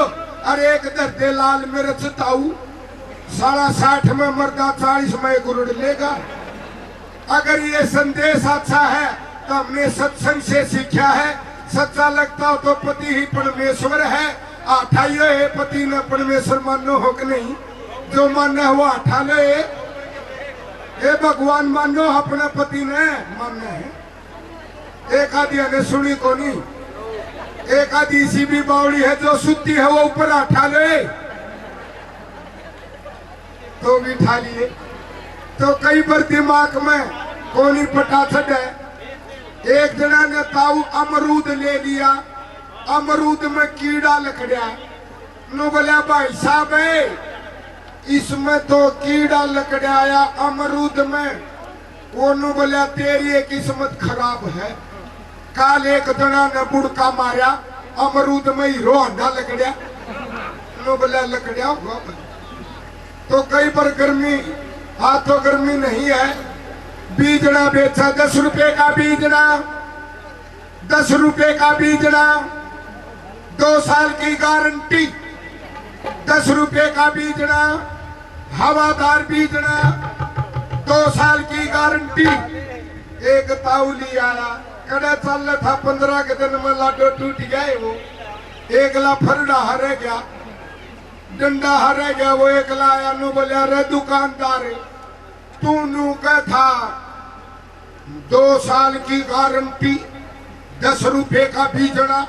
अरे एक दर्दे लाल मेरे चताऊ 60 में मर्दा 40 में गुरुड़ लेगा। अगर ये संदेश अच्छा है तो हमने सत्संग से सीखा है सच्चा लगता हो तो पति ही परमेश्वर है। आठाइयो है पति ने परमेश्वर मानो हो कि नहीं जो मानना है वो आठा लो ये भगवान मानो अपने पति ने मानना है। एक आदि ने सुनी को नहीं एक आदि सी भी बावड़ी है जो सुती है वो ऊपर उठा ले तो भी उठा लिए। तो कई बार दिमाग में कोनी पटा छे एक जना ने ताऊ अमरूद ले लिया अमरूद में कीड़ा लकड़िया नो बोला भाई साहब इसमें तो कीड़ा लकड़ाया अमरूद में वो नो बोला तेरी किस्मत खराब है। काल एक जना ने बुड़का मारा अमरूद में हीरो अंडा लकड़िया नो बोला लकड़िया हुआ। तो कई बार गर्मी हाथों गर्मी नहीं है बीजना बेचा 10 रुपए का बीजना 10 रुपए का बीजना 2 साल की गारंटी 10 रुपए का बीजना हवादार बीजना 2 साल की गारंटी। एक ताउली आया कड़ा चल था 15 के दिन में लाडो टूट गया वो एकला फरड़ा हरे गया डंडा हरे गया वो एकला आया नु बोलिया रे दुकानदार तू नू का था 2 साल की गारंटी 10 रुपए का बीजना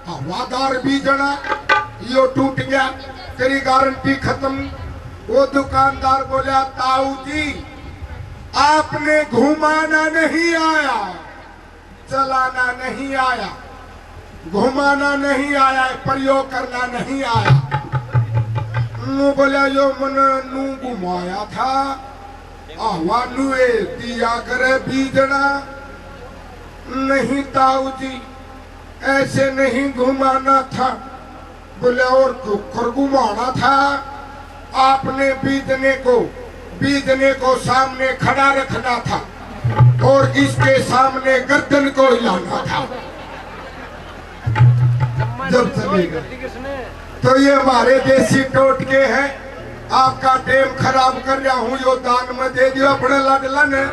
हवादार बीजना यो टूट गया तेरी गारंटी खत्म। वो दुकानदार बोला ताऊ जी आपने घुमाना नहीं आया चलाना नहीं आया घुमाना नहीं आया प्रयोग करना नहीं आया। नु बोला यो मन नू घुमाया था आवा नुए दिया करे बीजना नहीं ताऊ जी ऐसे नहीं घुमाना था। बोले और कुकर घुमाना था आपने बीजने को सामने खड़ा रखना था और इसके सामने गर्दन को हिलाना था जब चलेगा। तो ये हमारे देसी टोटके हैं आपका टेम खराब कर रहा हूँ यो दान में दे दियो अपने लाडला ने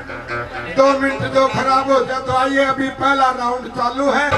2 मिनट जो खराब हो जाए तो आइए अभी पहला राउंड चालू है।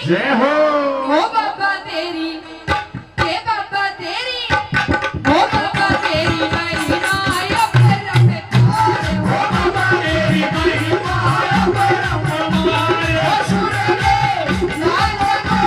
जय हो ओ बाबा तेरी हे बाबा तेरी ओ बाबा तेरी महिमा यो परम प्यारे हो बाबा तेरी महिमा परम प्यारे ओ सुर ले लाल को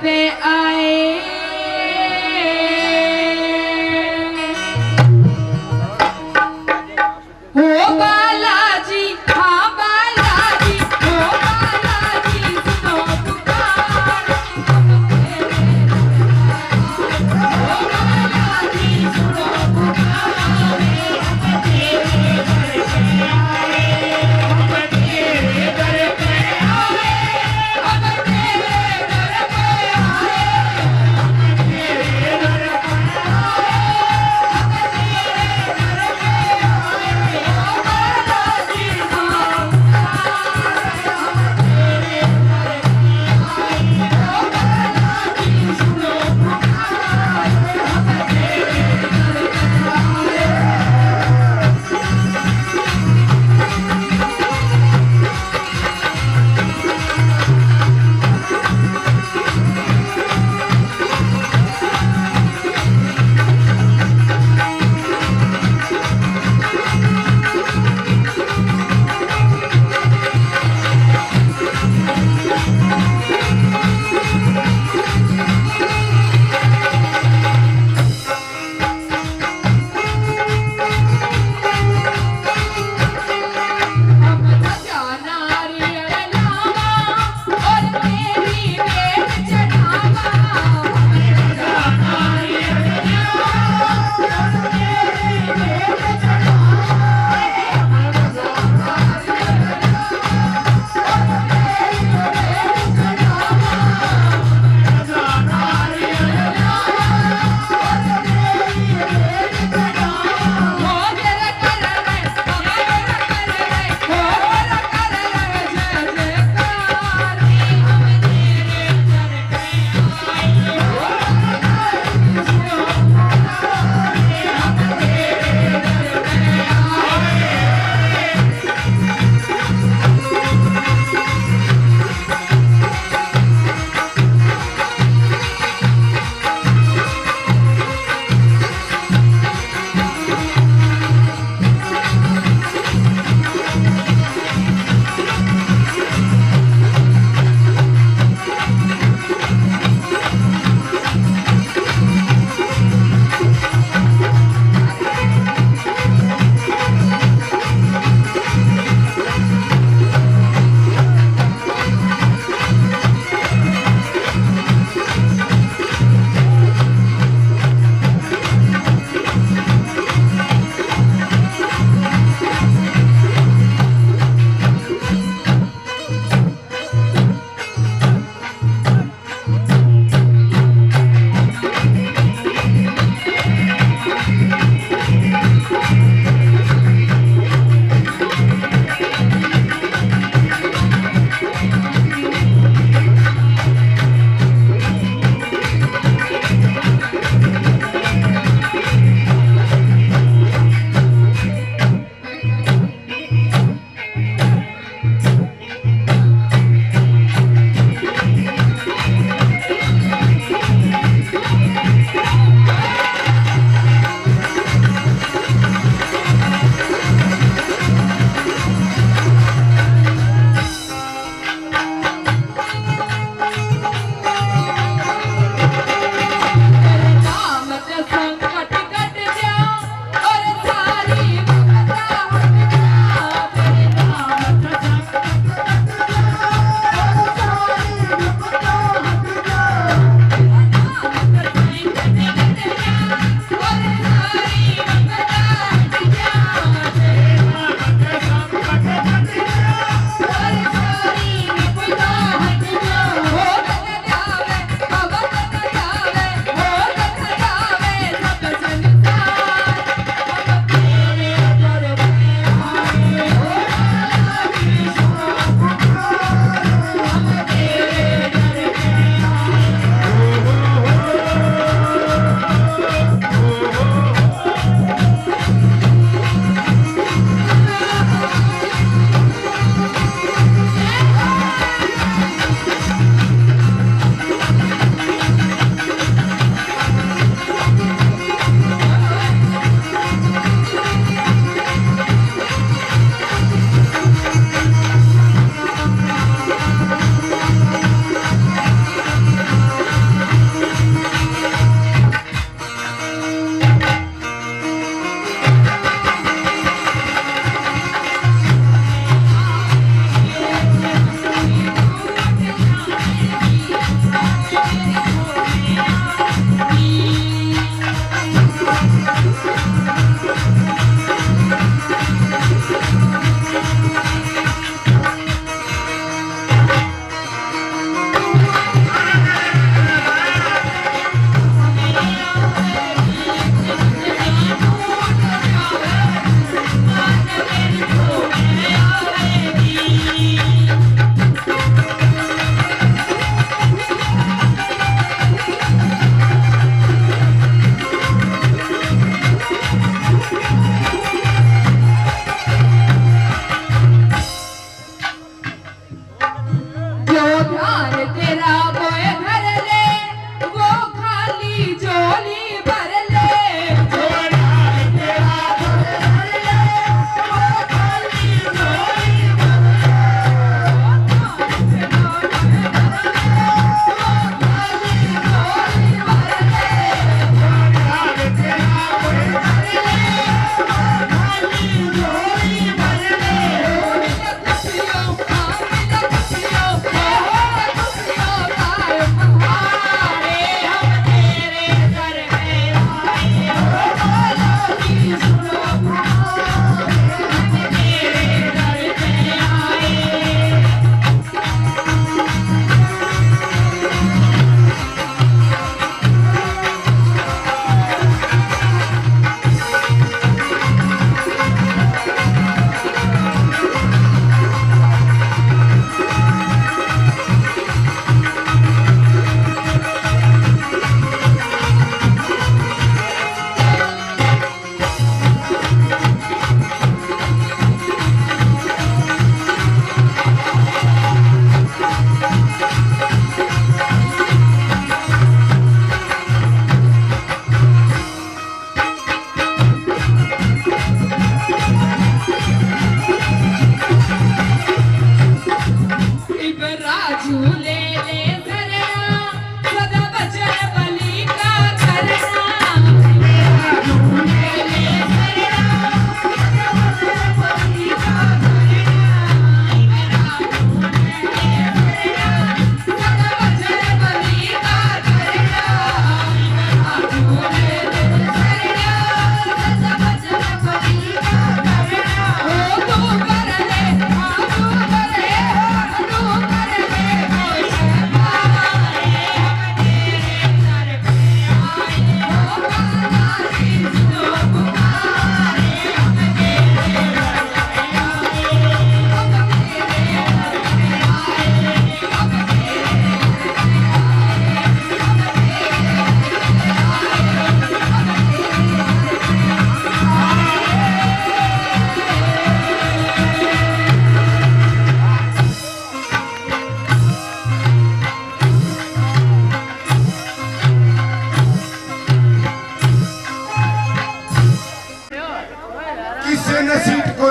पे आए। ओ बालाजी, हाँ बालाजी, ओ बालाजी सुनो पुकार। ओ बालाजी सुनो पुकार, हम तेरे दर पे आए, हम तेरे दर पे आए, हम तेरे दर पे आए।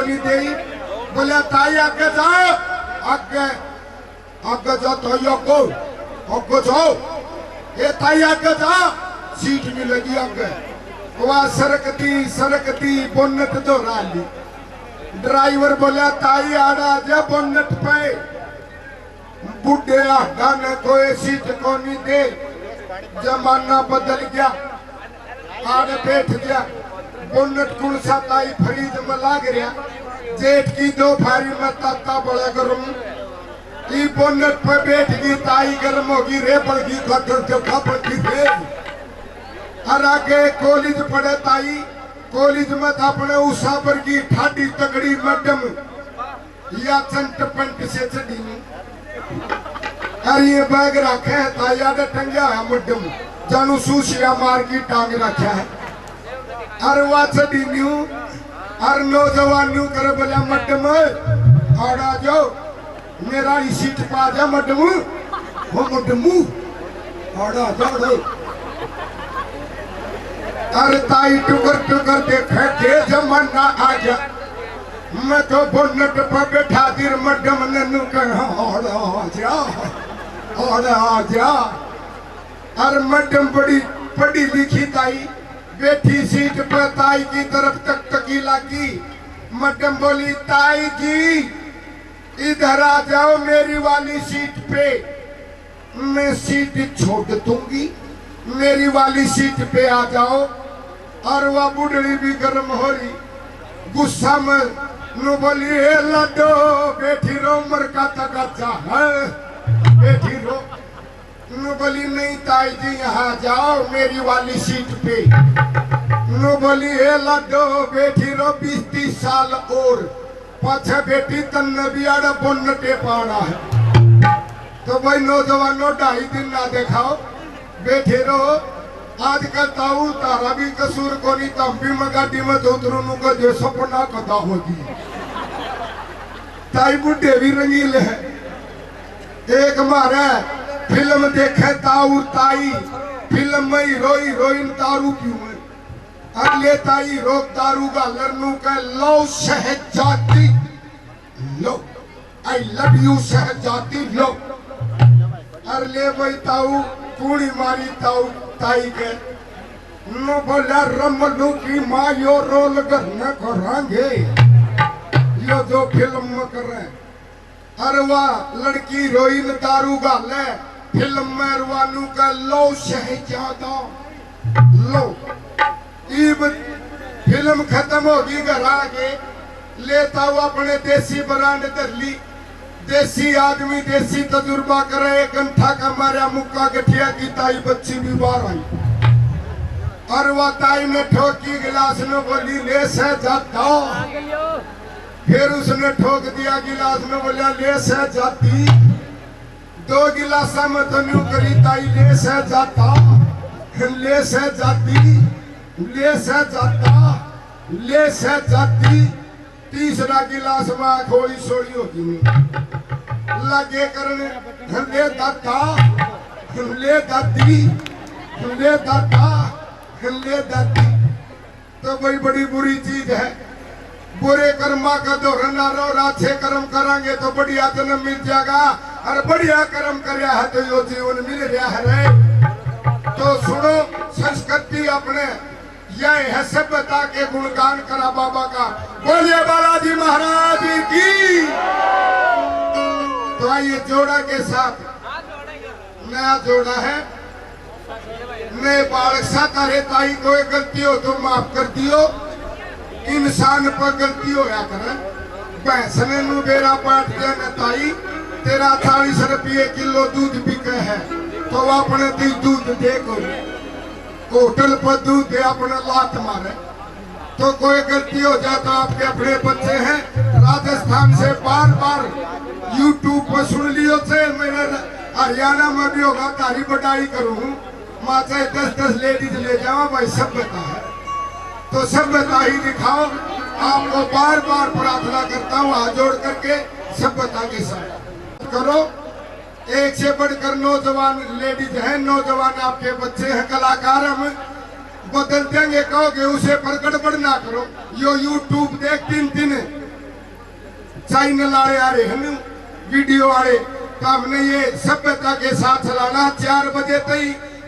नहीं दे। बोले ताई आगे जाओ, आगे आगे जाओ ताई आगे जाओ, ये ताई आगे जाओ, सीट नहीं लगी आगे। वह सरकती बोनट दोहरा ली। ड्राइवर बोला ताई आड़ा जा बोनट पे, बुढ़े आड़ा ने कोई सीट को नहीं दे। जमाना बदल गया, आड़ बैठ गया। बोनट कुल सा ताई फरीद में लाग रहा। जेठ की दो फारी में ताता बड़ा गर्म, ई बोनट पे बैठ गई ताई गर्म होगी, रेपड़ की खबर की थे। और आगे कॉलेज पढ़े ताई, कॉलेज में था अपने उसाबर की ठाडी तगड़ी मैडम या चंट पंट से चढ़ी। अरे ये बैग रखे है ताई आगे टंगा है मैडम, जानू सूसिया मार की टांग रखा है। अरे वह चढ़ी न्यू और नौजवान न्यू कर बोला मैडम और आ जाओ मेरा सीट पा जा मैडम, वो मैडम और आ जाओ। अरे ताई टुकर देखे के जमाना आ जा, मैं तो बोनट पर बैठा दी मैडम नन्नू कहा और आ जा। अरे मैडम बड़ी पढ़ी लिखी ताई बैठी सीट पर ताई की तरफ तकी लगी। मैडम बोली ताई जी इधर आ जाओ मेरी वाली सीट पे, मैं सीट छोड़ दूंगी, मेरी वाली सीट पे आ जाओ। और वह बुढ़ड़ी भी गर्म हो रही, गुस्सा में नु बोली हे लड्डो बैठी रो मर का तक है बैठी रो। नु बोली नहीं ताई जी यहाँ जाओ मेरी वाली सीट पे। नु बोली हे लड्डो बैठी रो 20-30 साल और पाछे बेटी तन्ने भी आड़ा बोनटे पाड़ा है। तो भाई नौजवानों 2.5 दिन ना दिखाओ बैठे रहो। आजकल ताऊ तारा भी कसूर को नहीं, तम भी मैं गाड़ी में उतरू को जो सपना कदा होगी। ताई बुढ़े भी रंगीले है। एक मारे फिल्म देखे ताऊ ताई, फिल्म में हीरोइन दारू पीऊ, अगले ताई रोक दारू का लड़नू का लो शहजादी लो, आई लव यू शहजादी लो। अरे भाई ताऊ पूरी मारी ताऊ ताई के नो बोला रमलू की माँ यो रोल करने करांगे, यो जो फिल्म में कर रहे। अरे वाह लड़की हीरोइन दारू गाले, फिल्म में रवानू का लो शहजादा लो। इब फिल्म खत्म होगी घर आके लेता हुआ अपने देसी ब्रांड धर ली। देसी आदमी देसी तजुर्बा करे, एक घंटा का मारा मुक्का गठिया की ताई बच्ची भी बाहर आई। और वह ताई ने ठोकी गिलास में बोली ले से जाता, फिर उसने ठोक दिया गिलास में बोलिया ले से जाती। 2 गिलासा में तो न्यू करी ताई ले से जाता, ले से जाती, ले से जाता, ले से जाती। तीसरा गिलास में थोड़ी सोड़ी होगी लगे करने ले दाता, ले दादी, ले दाता, ले दादी। तो भाई बड़ी बुरी चीज है। बुरे कर्मा का दोहन रो, अच्छे कर्म करांगे तो बढ़िया जन्म मिल जाएगा, और बढ़िया कर्म कराया है तो यो जीवन मिल रहा है। तो सुनो संस्कृति अपने यह है सभ्यता के गुणगान करा बाबा का। बोलिए बालाजी महाराज की। तो आइए जोड़ा के साथ नया जोड़ा है। नए बालक साथ अरे ताई कोई गलती हो तो माफ कर दियो, इंसान पर गलती होया करे। भैंस ने नु बेरा पाट दिया न ताई तेरा 40 रुपये किलो दूध बिके है, तो अपने दी दूध देखो होटल पर दूध दे अपने लात मारे। तो कोई गलती हो जाए तो आपके अपने बच्चे हैं राजस्थान से बार बार यूट्यूब पर सुन लियो से, मेरे हरियाणा में भी होगा तारी बटाई करूँ, माँ चाहे 10-10 लेडीज ले जाओ भाई सभ्यता है तो सभ्यता ही दिखाओ। आपको बार बार प्रार्थना करता हूँ हाथ जोड़ करके सभ्यता के साथ करो। एक से बढ़कर नौजवान लेडीज हैं, नौजवान आपके बच्चे हैं, कलाकार हम बदल देंगे कहोगे उसे पर गड़बड़ ना करो। यो यूट्यूब देख 3-3 चैनल वाले आ रहे हैं वीडियो वाले, तो हमने ये सभ्यता के साथ चलाना। 4 बजे तक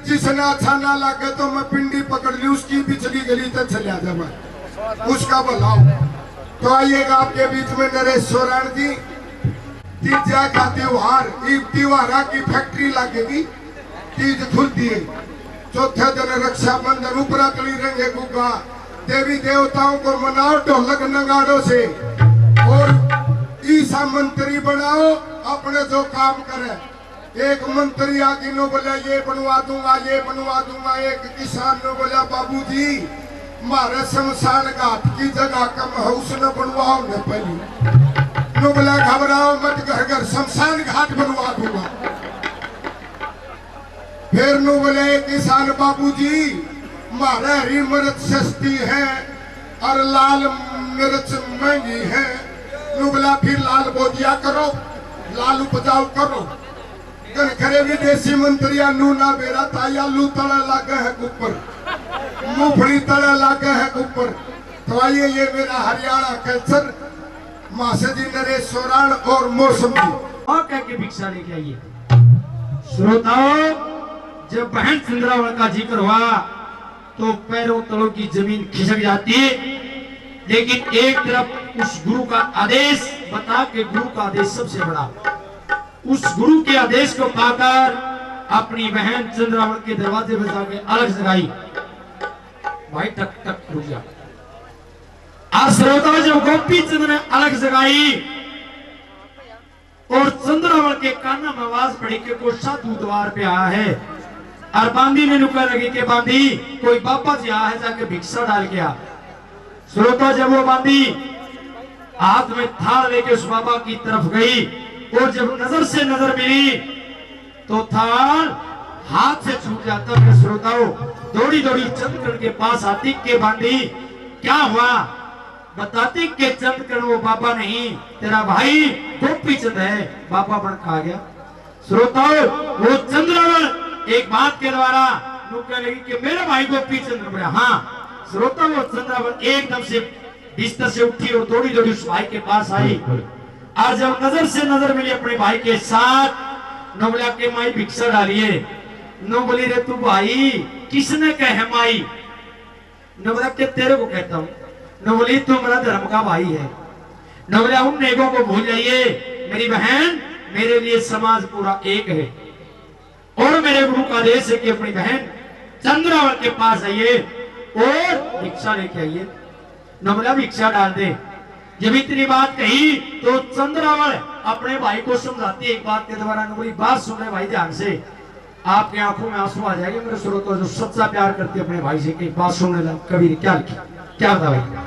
जिसने अच्छा ना लगे तो मैं पिंडी पकड़ ली, उसकी पिछली गली तक चला जाए, उसका बुलाओ। तो आइएगा आपके बीच में नरेश सोरान जी। तीजा का त्योहार, त्योहारा की फैक्ट्री लगेगी, तीज खुलती है। चौथे दिन रक्षाबंधन, ऊपरा कली रंगे गुगा, देवी देवताओं को मनाओ ढोलक नगाड़ों से, और ईसा मंत्री बनाओ अपने जो काम करे। एक मंत्री आगे नो बोला ये बनवा दूंगा, ये बनवा दूंगा। एक किसान ने बोला बाबूजी मारे शमशान घाट की जगह कम है, उसने बनवाओ न पहले। नो बोला घबराओ मत, घर घर शमशान घाट बनवा दूंगा। फिर नो बोले किसान बाबूजी मारे हरी मिर्च सस्ती है और लाल मिर्च महंगी है। नो बोला फिर लाल बोदिया करो, लाल उपजाऊ करो। खरे विदेशी मंत्रिया नू ना बेरा ताया लू तड़ा लागे है ऊपर, मूंगफली तड़ा लागे है ऊपर। तो आइए ये मेरा हरियाणा कल्चर, मासे जी नरेश सोरान और मौसमी और कह के भिक्षा लेके आइए। श्रोताओं, जब बहन चंद्रावल का जिक्र हुआ तो पैरों तलों की जमीन खिसक जाती है, लेकिन एक तरफ उस गुरु का आदेश बता के, गुरु का आदेश सबसे बड़ा, उस गुरु के आदेश को पाकर अपनी बहन चंद्रावल के दरवाजे पर जाके अलग जगाई। भाई टक टक रुक जा। आज श्रोताओं, जब गोपी चंद ने अलग जगाई और चंद्रावल के काना में आवाज पड़ी कि कोई साधु द्वार पे आया है, और बांदी ने नुकड़ लगी कि बांदी कोई बाबा जी आया है, जाके भिक्षा डाल गया। श्रोता, जब वो बांदी हाथ में थाल लेके उस बाबा की तरफ गई और जब नजर से नजर मिली तो थाल हाथ से छूट जाता है। श्रोताओं, दौड़ी दौड़ी चंद्रकर्ण के पास आती के बांदी क्या हुआ, बताती के चंद्रकर्ण वो बाबा नहीं, तेरा भाई गोपी चंद है, बाबा बन खा गया। श्रोताओं, वो चंद्रावल एक बात के द्वारा नुक्कड़ लगी कि मेरा भाई गोपी चंद्र बोला। हाँ श्रोता, वो चंद्रावल एकदम से बिस्तर से उठी और दौड़ी दौड़ी उस भाई के पास आई, और जब नजर से नजर मिली अपने भाई के साथ, न बोला के माई भिक्षा डालिए, न बोली रे तू भाई किसने कहे माई, न बोला के तेरे को कहता हूँ, न बोली तू मेरा धर्म का भाई है, न बोला उन नेकों को भूल जाइए, मेरी बहन मेरे लिए समाज पूरा एक है, और मेरे गुरु का आदेश है कि अपनी बहन चंद्रावल के पास आइए और भिक्षा लेके आइए। न बोला भिक्षा डाल दे। जब इतनी बात कही तो चंद्रावल अपने भाई को समझाती एक बात के द्वारा, न बोली बात सुन रहे भाई ध्यान से, आपकी आंखों में आंसू आ जाएंगे मेरे श्रोता जो सच्चा प्यार करते अपने भाई से, की बात सुनने लगा। कभी क्या लिखा, क्या बता भाई?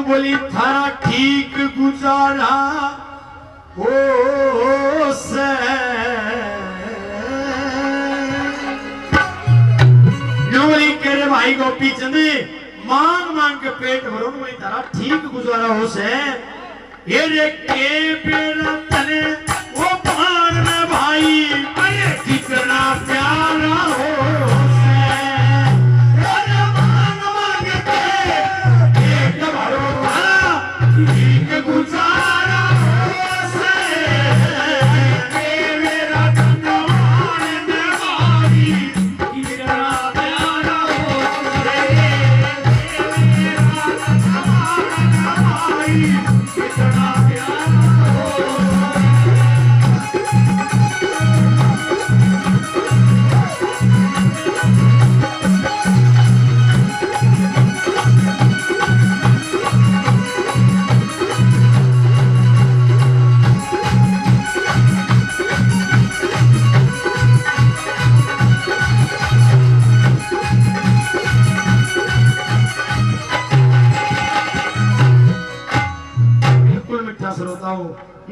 बोली थारा ठीक गुजारा हो से, बोली करे भाई गोपी चंद मांग मांग के पेट भरो, बोली थारा ठीक गुजारा हो से, ये रे के बेरा तने वो पान में भाई अरे कितना प्यारा हो से, अरे मांग मांग के पेट भरो ठीक गुजारा हो से, ये मेरा धनवान में भाई कितना प्यारा हो से, ये मेरा धनवान में भाई कितना प्यारा हो से।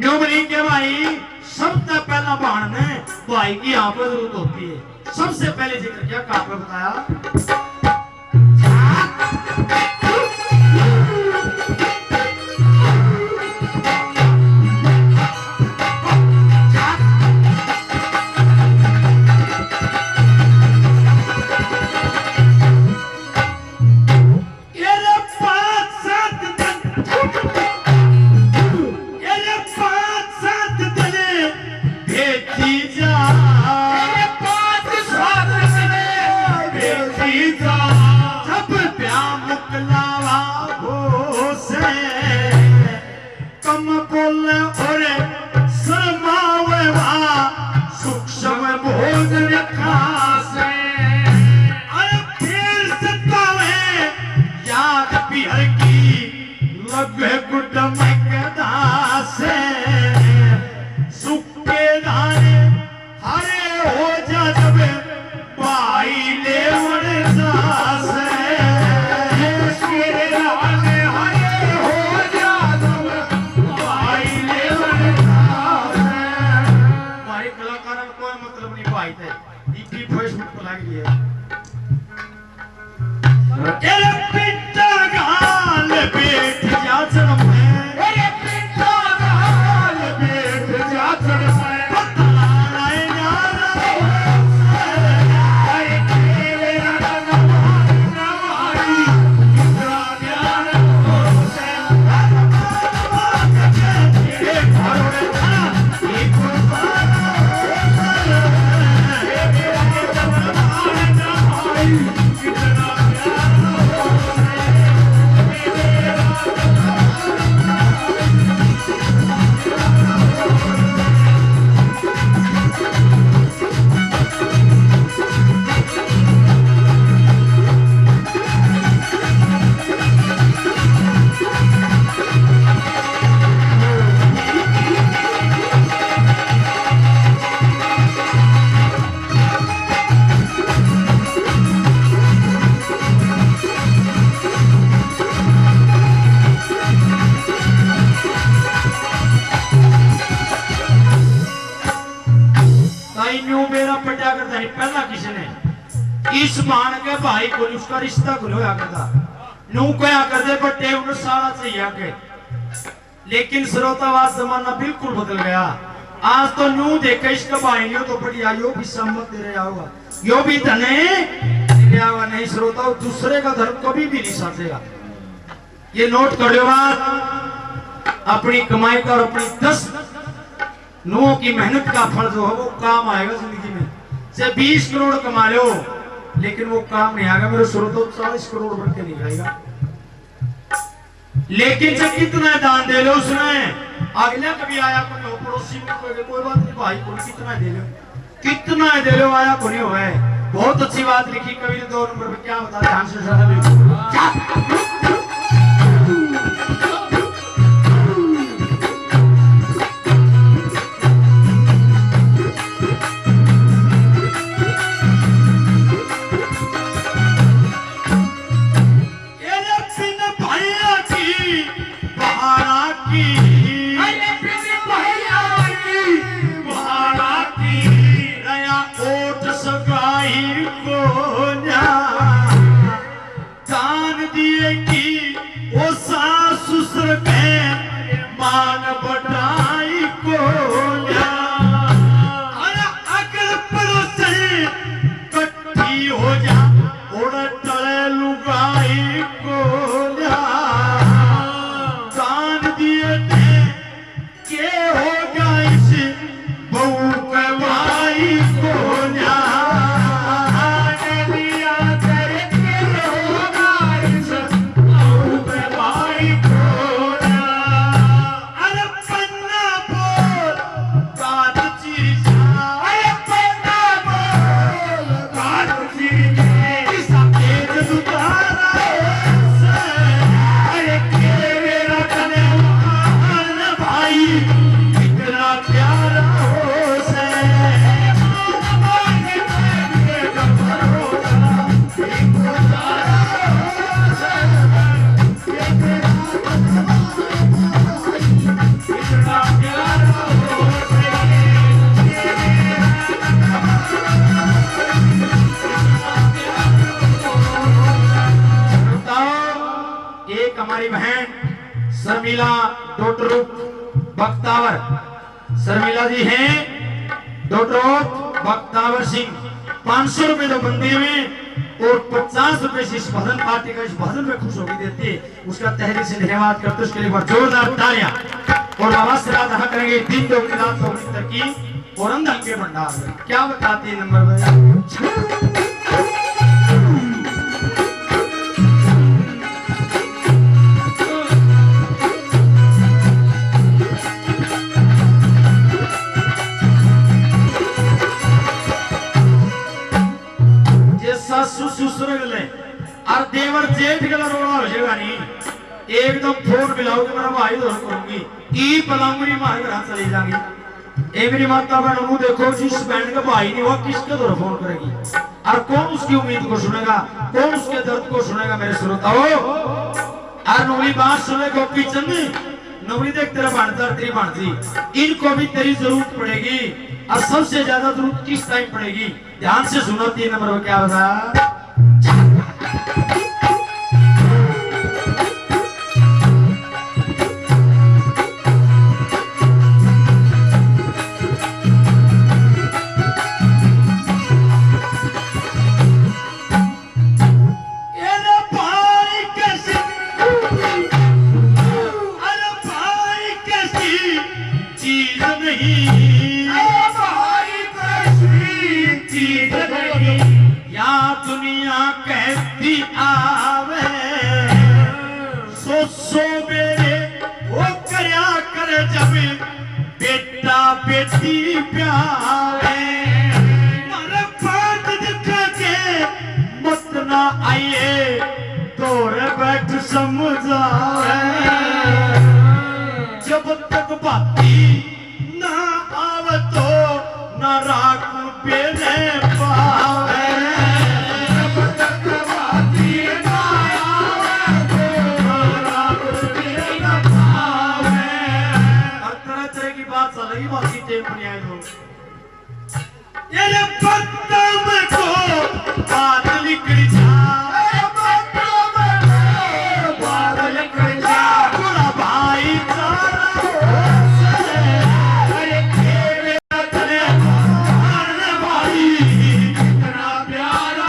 न्यू बनी के भाई सबसे पहला बाण ने भाई की यहाँ पर जरूरत होती है। सबसे पहले जिक्र किया कहाँ पे बताया, पहला किसने इस मान के भाई को उसका रिश्ता खुलोया करता नू क्या कर दे बटे उन्हें सारा चाहिए के, लेकिन श्रोतावाद जमाना बिल्कुल बदल गया। आज तो नू देखे इसका भाई लियो तो बढ़िया यो भी सम्मत दे रहा होगा, यो भी धने क्या हुआ नहीं श्रोता दूसरे का धर्म कभी भी नहीं साधेगा। ये नोट कर लो बात, अपनी कमाई का और अपनी 10 नुओं की मेहनत का फल जो है वो काम आएगा जिंदगी में। से 20 करोड़ कमा लो लेकिन वो काम नहीं आएगा, मेरे श्रोतों 40 करोड़ बन के नहीं आएगा। लेकिन जब कितना दान दे लो उसमें अगला कभी आया कोई पड़ोसी में कोई बात नहीं भाई को कितना दे लो आया को नहीं हुआ है। बहुत अच्छी बात लिखी कवि ने 2 नंबर पे, क्या बता ध्यान से सुनो। दान दिए शर्मिला डोटरू बख्तावर, शर्मिला जी हैं डोटरू बख्तावर सिंह। 500 रुपए तो बंदी में और 50 रुपए से इस भजन पार्टी का इस भजन में खुश होगी देती है, उसका तहरीर से धन्यवाद करते उसके लिए जोरदार तालियां। और बाबा से अदा करेंगे दिन दो रात की और अंदर के भंडार क्या बताते हैं नंबर में। सासू ससुर गले और देवर जेठ गला रोड़ा हो जाएगा नहीं, एकदम फोन मिलाओगे मेरा भाई दोनों करूंगी ई पलांगुरी मार घर चली जाएंगी। ए मेरी माता बहन नु देखो जिस बहन का भाई नहीं हुआ किसके द्वारा फोन करेगी और कौन उसकी उम्मीद को सुनेगा, कौन उसके दर्द को सुनेगा। मेरे श्रोताओ और नौली बात सुने गोपी चंद नौली देख तेरा भाणजा तेरी भाणजी इनको भी तेरी जरूरत पड़ेगी और सबसे ज्यादा जरूरत किस टाइम पड़ेगी, ध्यान से सुनो। 3 नंबर में क्या बता दुनिया कहती आवे सो मेरे वो करया कर जब बेटा बेटी प्यारे मर पात दिखा के मत ना आइए तोर बैठ समझावे जब तक बाती ना आवे तो ना राख पेले पावे ये पत्तम को बादल निकल जा, बादल निकल जा, पूरा भाईचारा अरे तेरे तेरे भाई इतना प्यारा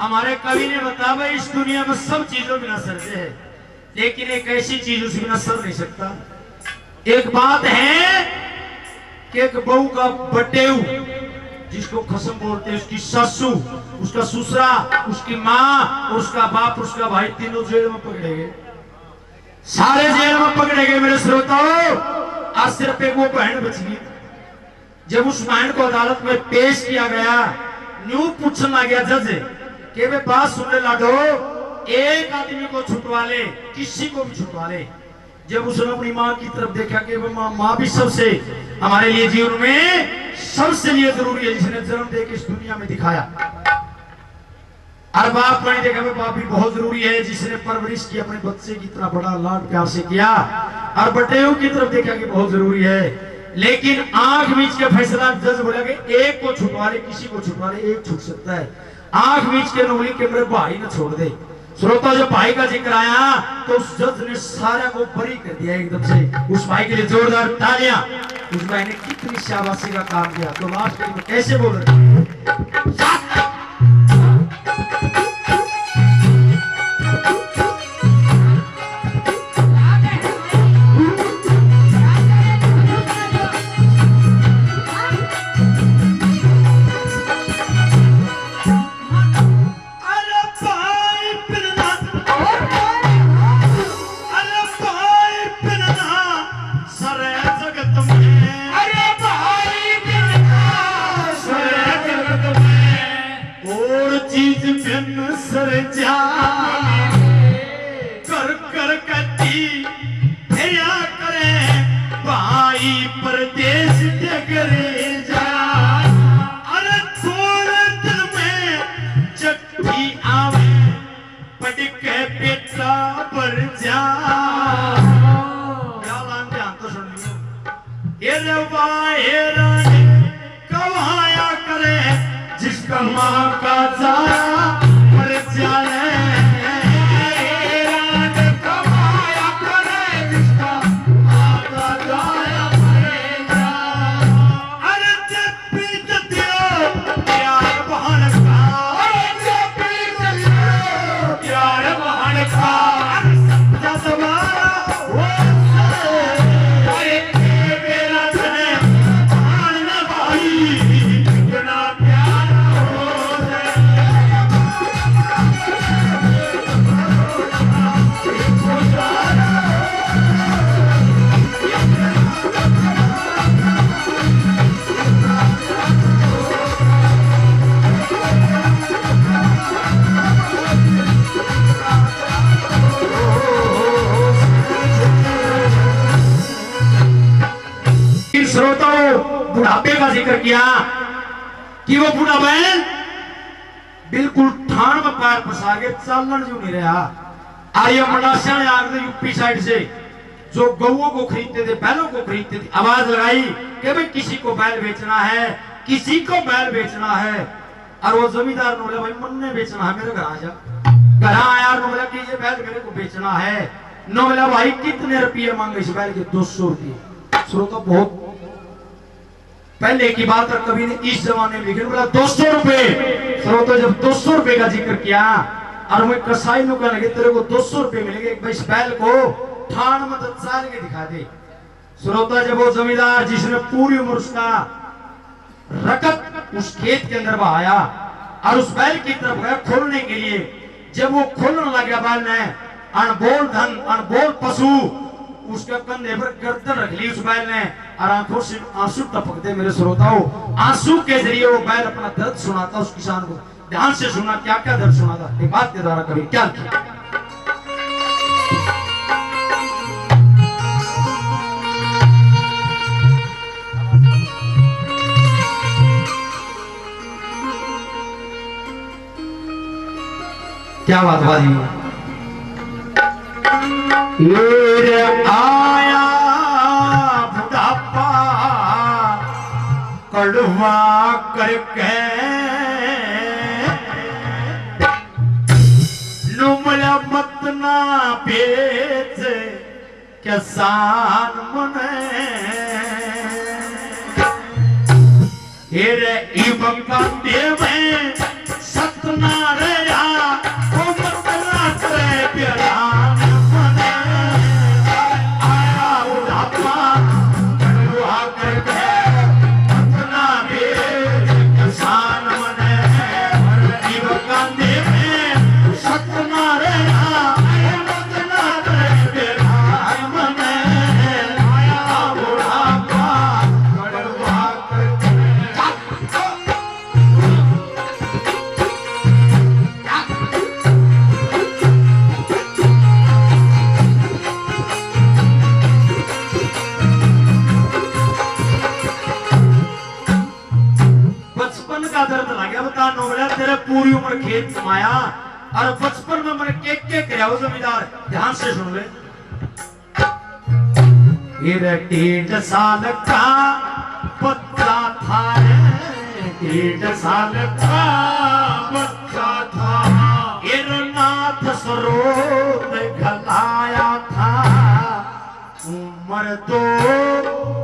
हमारे कवि ने बताया भाई इस दुनिया में सब चीजों बिना सर से है, लेकिन एक ऐसी चीज उस बिना सर नहीं सकता। एक बात है कि एक बहू का बटेऊ जिसको खसम बोलते हैं, उसकी सासू, उसका ससुरा, उसकी माँ और उसका बाप, उसका भाई तीनों जेल में पकड़े गए, सारे जेल में पकड़े गए। मेरे श्रोताओ आज सिर्फ एक वो बहन बच गई। जब उस बहन को अदालत में पेश किया गया, न्यू पूछना गया जज कि वे बात सुनने लाडो एक आदमी को छुटवा ले, किसी को भी छुटवा ले। जब उसने अपनी माँ की तरफ देखा कि वो माँ भी सबसे हमारे लिए जीवन में सबसे लिए जरूरी है, जिसने जन्म दे के इस दुनिया में दिखाया। और बाप ने देखा बाप भी बहुत जरूरी है, जिसने परवरिश की अपने बच्चे की तरह बड़ा लाड प्यार से किया। और बटेऊ की तरफ देखा कि बहुत जरूरी है, लेकिन आंख बीच के फैसला जज बोला कि एक को छुटवा ले, किसी को छुटवा ले, एक छूट सकता है। आंख बीच के नौली के मेरे भाई न छोड़ दे। श्रोता जब भाई का जिक्र आया तो उस जज ने सारा को बरी कर दिया एकदम से। उस भाई के लिए जोरदार तालियां। उस भाई ने कितनी शाबाशी का काम किया। तो लास्ट में कैसे बोल रहे अरे भाई जा कर कर कती फेरा करे भाई परदेश डगरे जा अरे थोड़े दिन में जट्टी आवे पढ़ के बेटा पर जा ध्यान तो सुन लियो ये रानी कवाया करे जिसका माँ का जाया मर जाए कवाया करे जिसका माँ का जाया मर जाए अरे जब पीत दियो प्यार बहन का जब पीत दियो प्यार बहन का सत्ता तुम्हारा श्रोताओं बुढ़ापे का जिक्र किया कि वो बूढ़ा बैल बिल्कुल ठाण में पैर फंसा के चलन जो नहीं रहा आर्य मनासिया ने आगे यूपी साइड से जो गौओं को खरीदते थे बैलों को खरीदते थे आवाज लगाई कि भाई किसी को बैल बेचना है किसी को बैल बेचना है और वो जमींदार ने बोला भाई मन ने बेचना है मेरे घर आ जा घर आया ने बोला कि ये बैल मेरे को बेचना है ने बोला भाई कितने रुपये मांगे इस बैल के 200 रुपये श्रोता बहुत पहले की बात और कभी ने इस जमाने में लिखा बोला 200 रुपए श्रोता जब 200 रुपए का जिक्र किया और मैं कसाई नु कहने लगे तेरे को 200 रुपए मिलेंगे एक भाई बैल को ठाण में तो चाल के दिखा दे श्रोता जब वो जमींदार जिसने पूरी उम्र उसका रकत उस खेत के अंदर बहाया और उस बैल की तरफ गया खोलने के लिए जब वो खोलने लगा बैल ने अनबोल धन अनबोल पशु उसके कंधे पर गर्दन रख ली उस बैल ने और आंखों से आंसू टपकते मेरे श्रोताओं आंसू के जरिए वो बैल अपना दर्द सुनाता उस किसान को ध्यान से सुना क्या क्या दर्द सुनाता एक बात के द्वारा कभी क्या किया क्या बात बाजी ये आया बुढ़ापा कड़वा करके नुमला मत ना बेच किसान मने हेरे इबका देवे सतना रे ओ मत ना करे प्यारा तेरे पूरी उम्र खेत कमाया और बचपन में मैंने के कराया जमींदार ध्यान से सुन ले 1.5 साल का बच्चा था 1.5 साल का बच्चा था नाथ सरोद घलाया था उम्र 2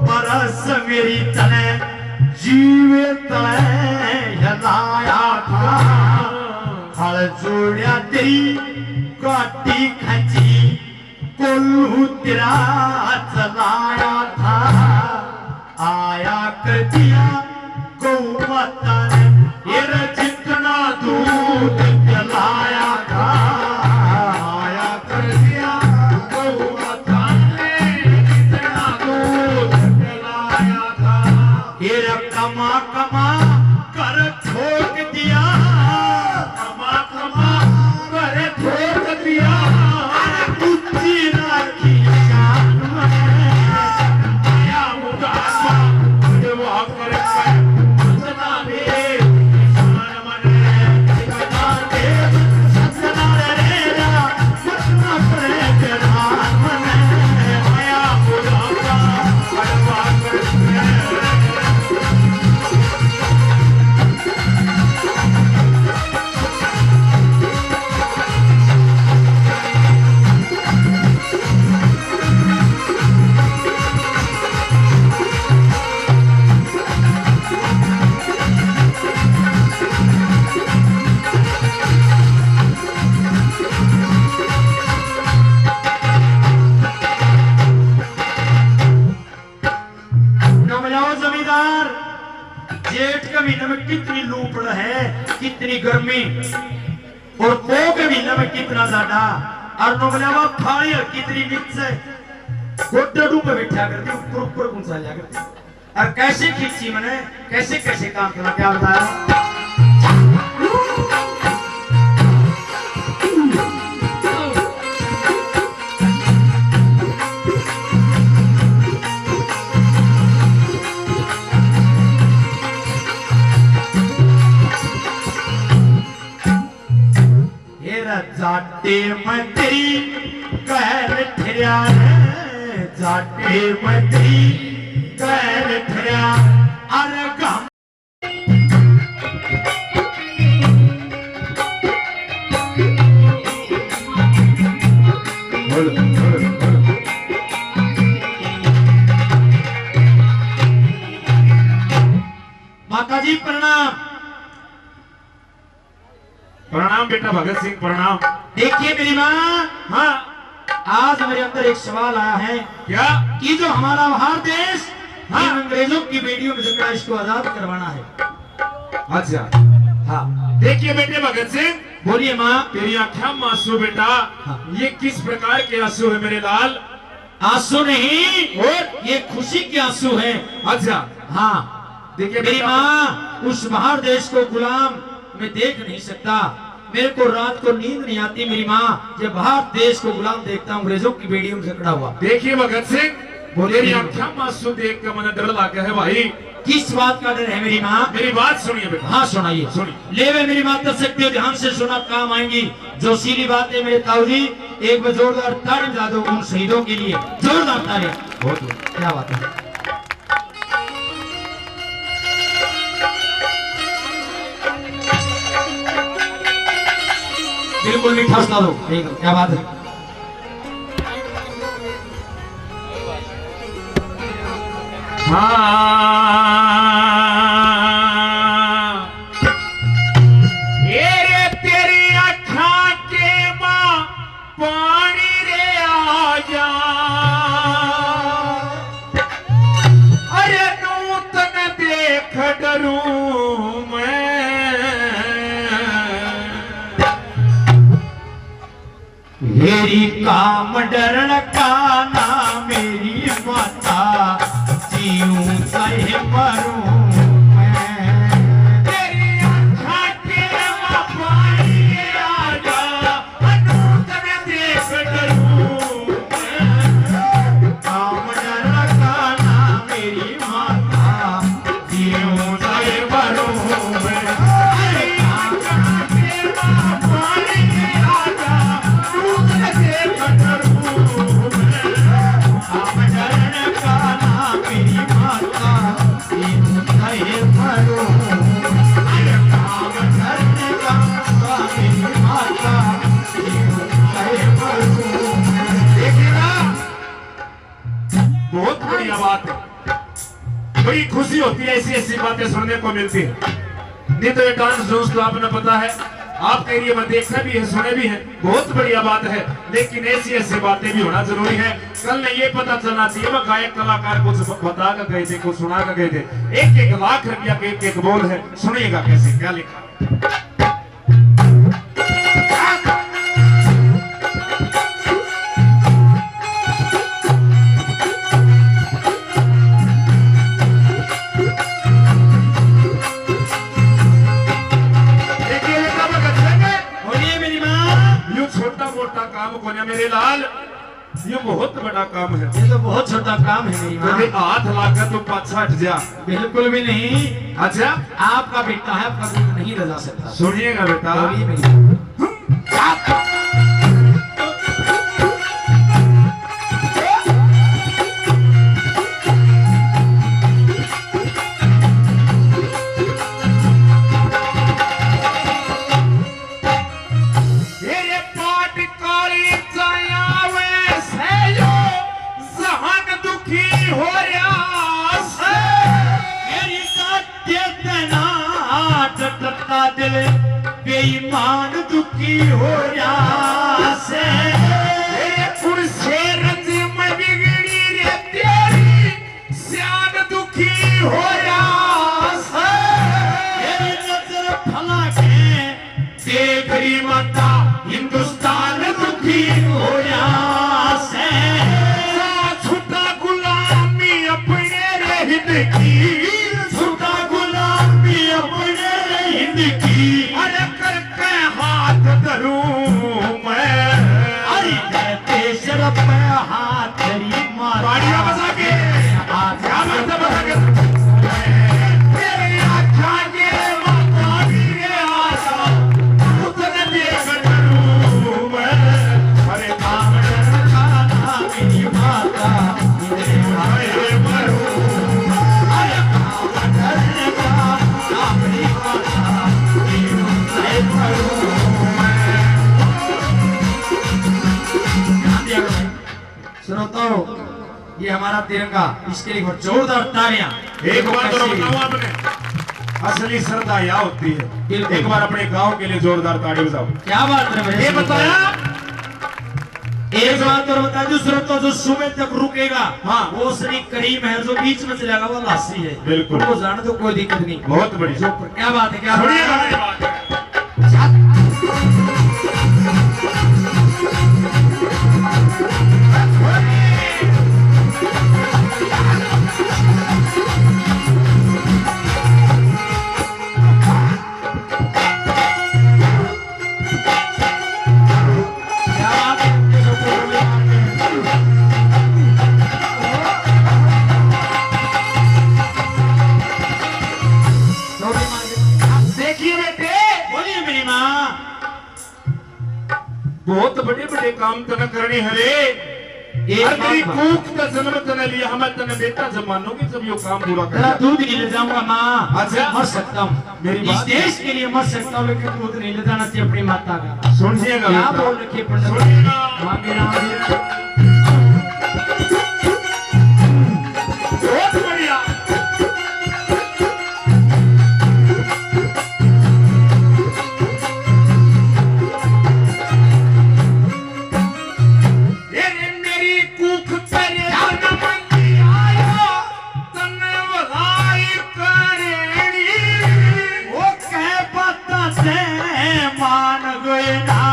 बरस मेरी तले जीवे तले हलाया था हल जोड़िया तेरी काटी खची कोल्हू तेरा चलाया था आया कर दिया गौ माता ने ये जितना दूध पिलाया था आया कर दिया गौ माता ने जितना दूध पिलाया था ये कमा कमा कर ठोक दिया कमा कमा कितनी लू पड़ है, कितनी गर्मी, और पो के महीने में कितना ज्यादा, और नोबलावा थाली कितनी नीचे गोड्डू पे बैठा करती, ऊपर ऊपर गुंसा लिया करती, और कैसे खींची मैंने, कैसे कैसे काम करना, क्या बताया। जाटे मंत्री कहर ठरिया है, जाटे मंत्री कहर ठरिया, अरे गम माता जी प्रणाम। प्रणाम बेटा भगत सिंह, प्रणाम। देखिए मेरी माँ, हाँ, आज मेरे अंदर एक सवाल आया है, क्या? कि जो हमारा भारत देश, हाँ, इन अंग्रेजों की बेटियों में से इसको आजाद करवाना है। अच्छा, हाँ, देखिए बेटे भगत सिंह, बोलिए माँ। तेरी आंखें में आंसू बेटा, हाँ। ये किस प्रकार के आंसू है मेरे लाल? आंसू नहीं, और ये खुशी के आंसू है। अच्छा, हाँ, देखिए मेरी बेटा, माँ, उस बाहर देश को गुलाम मैं देख नहीं सकता, मेरे को रात को नींद नहीं आती मेरी माँ, जब बाहर देश को गुलाम देखता हूँ, अंग्रेजों की बेड़ियों से खड़ा हुआ। देखिए भगत सिंह, बोलिए। तेरी आंखें में आंसू देख कर मुझे डर लगा है भाई। किस बात का डर है मेरी माँ? मेरी बात सुनिए बेटा। हाँ सुनाइए। सुनिए। ले वे मेरी बात कर सकते हो, ध्यान से सुना, काम आएंगी जो सीधी बात है मेरे ताऊजी। एक बार जोरदार ताली बजा दो उन शहीदों के लिए, जोरदार ताली। बहुत क्या बात है, बिल्कुल मीठा सुना दो, क्या बात है। हाँ, ये रे तेरी अखा के माँ पानी रे आ जा, अरे नूतन देख डरूं मैं, मेरी काम डरण का ना मेरी माता, जीऊं चाहे मरूं मैं। तेरी आँखा के माँ पानी आ जा, नूतन देख डरूं मैं, काम डरण का ना मेरी माता, जीऊं चाहे मरूं मैं। तेरी आँखा के माँ पानी आ जा, नूतन देख डरूं मैं, काम डरण का ना मेरी माता, जीऊं चाहे मरूं मैं। काम डरण का ना मेरी माता, जीऊं चाहे मरूं मैं। देखिएगा, बहुत बढ़िया बात है, बड़ी खुशी होती है ऐसी ऐसी बातें सुनने को मिलती है। नहीं तो ये डांस जोश तो आपने पता है, आपके एरिया में देखा भी है, सुने भी है, बहुत बढ़िया बात है, लेकिन ऐसी ऐसी बातें भी होना जरूरी है। कल ने ये पता चलना चाहिए वह गायक कलाकार कुछ बता कर गए थे, कुछ सुना कर गए थे, 1-1 लाख रुपया के एक बोल है, सुनिएगा कैसे क्या लिखा। बोलिए मेरी माँ। ये छोटा मोटा काम को ना मेरे लाल, ये बहुत बड़ा काम है। ये तो बहुत छोटा काम है मेरी माँ। यदि हाथ लाकर तो पाछा हट जा। बिल्कुल भी नहीं, अच्छा, आपका बेटा है, आपका दूध नहीं रजा सकता। सुनिएगा बेटा, बोलिए मेरी माँ। ये पाट काली जायावे से जो जहान दुखी हो रहा से, मेरी काटे तनाट टट्टा दिल बेईमान दुखी हो रहा से। ये पुरसे रंज में बिगड़ी रे तेरी श्यान दुखी हो रहा से। श्रोताओं, ये हमारा तिरंगा, इसके लिए बहुत जोरदार तालियां। एक बात तो बताऊं आपने, असली श्रद्धा यह होती है। एक बार अपने गांव के लिए जोरदार ताड़ी बजाओ। क्या बात है मेरे, ये बताया एक बात और बता दूं श्रोताओं, जो सुबह तक रुकेगा हाँ। वो श्री करीम है, जो बीच में चलेगा वो लासी है। बिल्कुल। वो जान दो, कोई दिक्कत नहीं। बहुत बढ़िया। क्या बात है, क्या बात सुनिएगा है? मेरी बात। क्या बात है? देखिए बेटे, बोलिए मेरी माँ। बहुत बड़े बड़े काम तने करने हरे। एक हर तेरी बात- कूक का जन्म तने लिया, हम तने बेटा जब मानोगे जब यो काम पूरा तेरा कर। दूध नहीं ले जाऊंगा माँ। अच्छा। मर सकता हूँ, मेरी इस बात- देश के लिए मर सकता हूँ, लेकिन दूध नहीं ले जाना चाहिए अपनी माता का। सुनिएगा क्या बेटा। बोल रखी है पंडित? सुनिएगा। माँ के नाम से। बहुत बढ़िया। ये मेरी कूक तेरे जन्म आयो, तने वधाई करेणी। वो कह पता से मान गए ना,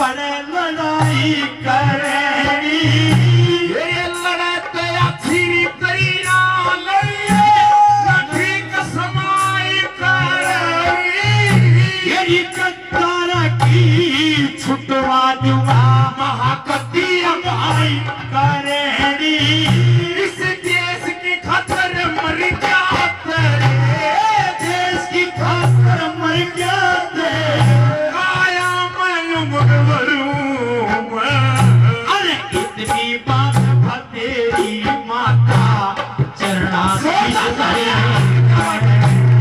पड़े लड़ाई करेगी। ये लड़ते आखिरी करी ना लड़िए, लाठी कसमाई करेगी। यही कत्तार की छुटवा दूंगा, महाकती भाई करेगी। इस देश की खातिर मर जाते रे। देश की खातिर मर गया थे। काया मैं मगवरूं मैं। अरे इतनी बात तेरी माता चरणा की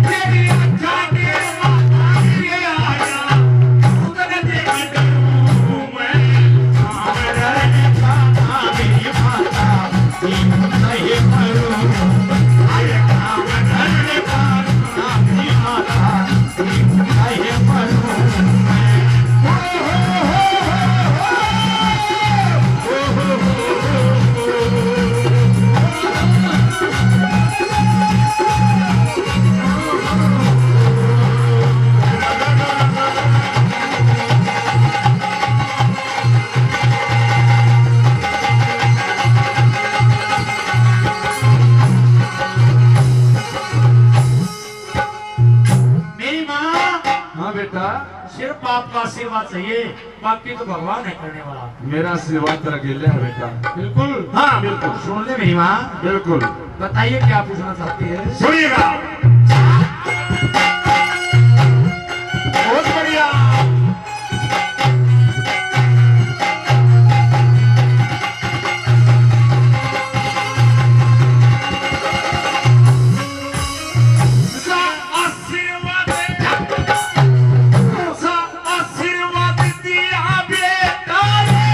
तेरी अच्छा के माता ये आया, उधर देख डरूं मैं। मेरी माता नहीं करूं, अरे काम करने का मेरी माता नहीं करूं। मेरी माँ, हाँ बेटा, सिर्फ आपका आशीर्वाद चाहिए, बाकी तो भगवान है करने वाला। मेरा आशीर्वाद तेरा गिले है बेटा। बिल्कुल। हाँ बिल्कुल, सुन ले मेरी माँ, बिल्कुल। बताइए क्या पूछना चाहती है? सुनिएगा। बहुत बढ़िया। सा आशीर्वाद दिया बेटा रे,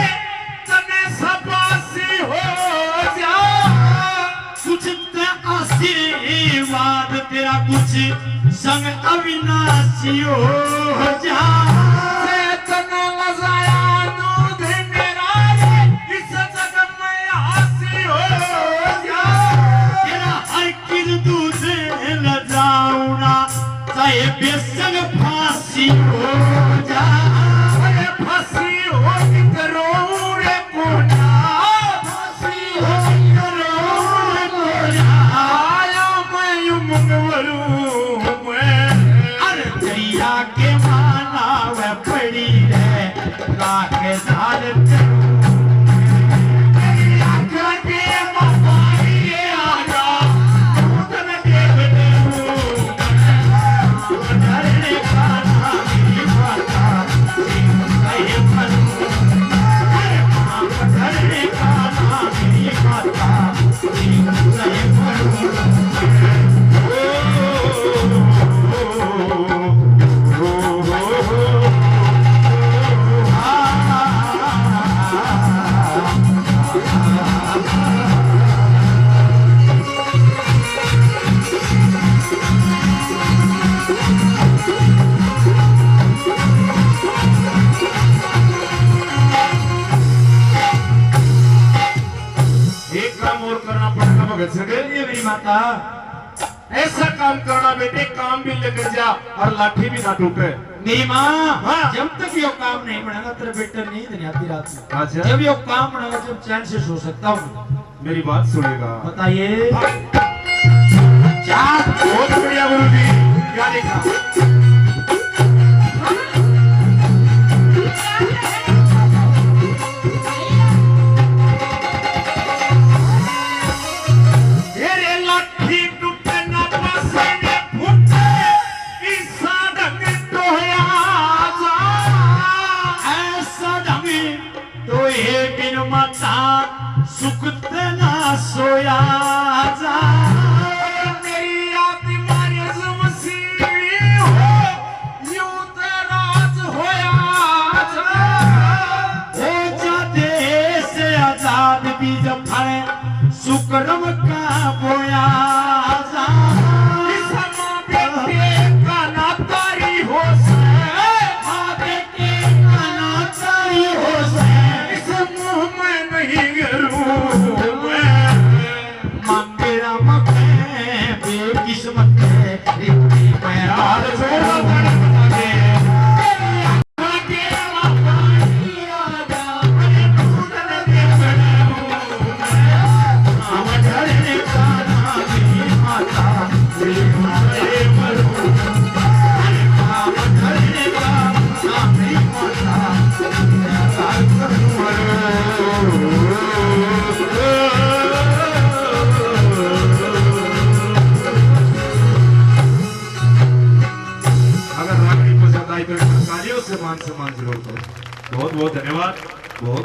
तने सबासी हो जा। कुछ ते आशीर्वाद तेरा, कुछ संग अविनाशी हो जा। तना लजाया दूध मेरा रे, इस जग में हासी हो जा। तेरा हर किरदू से न जाऊना, चाहे बेसंग फांसी हो जा। अरे फांसी हो कि करो रे कोना, फांसी हो करोड़ कोना। आया मैं यूं मंगवरूं मैं। अरे दरिया के माना वह पड़ी है, लाख साल चलूं। तेरी आँखों के मवाई ये आजा, दूध में देख दूं। डरने का ना मेरी माता, नहीं करूं। अरे माँ, डरने का ना मेरी माता, नहीं करूं। भेज सके। ये मेरी माता ऐसा काम करना बेटे, काम भी लेकर जा और लाठी भी ना टूटे। मेरी माँ हाँ। जब तक ये काम नहीं बनेगा तेरे बेटे नींद नहीं आती रात में। अच्छा। जब ये काम बनेगा जब चैन से सो सकता हूँ। मेरी बात सुनेगा। बताइए क्या बहुत बढ़िया गुरु जी, क्या देखा? सुखते ना सोया जा मेरी आत्मा मसीही हो यूं तेराज होया जा। हो जाते से आजाद भी जब है सुकरम का बोया जा इस माँ बेटे का नातारी हो से, माँ बेटे का नातारी हो से इस मुंह में नहीं गिरूं मेरा मके बेकिस्मत है इतनी यार मैं छोड़ा बड़ा बता दे। अगर रागनी पसंद आई तो तालियों से मान सम्मान जरूर करो। बहुत बहुत धन्यवाद।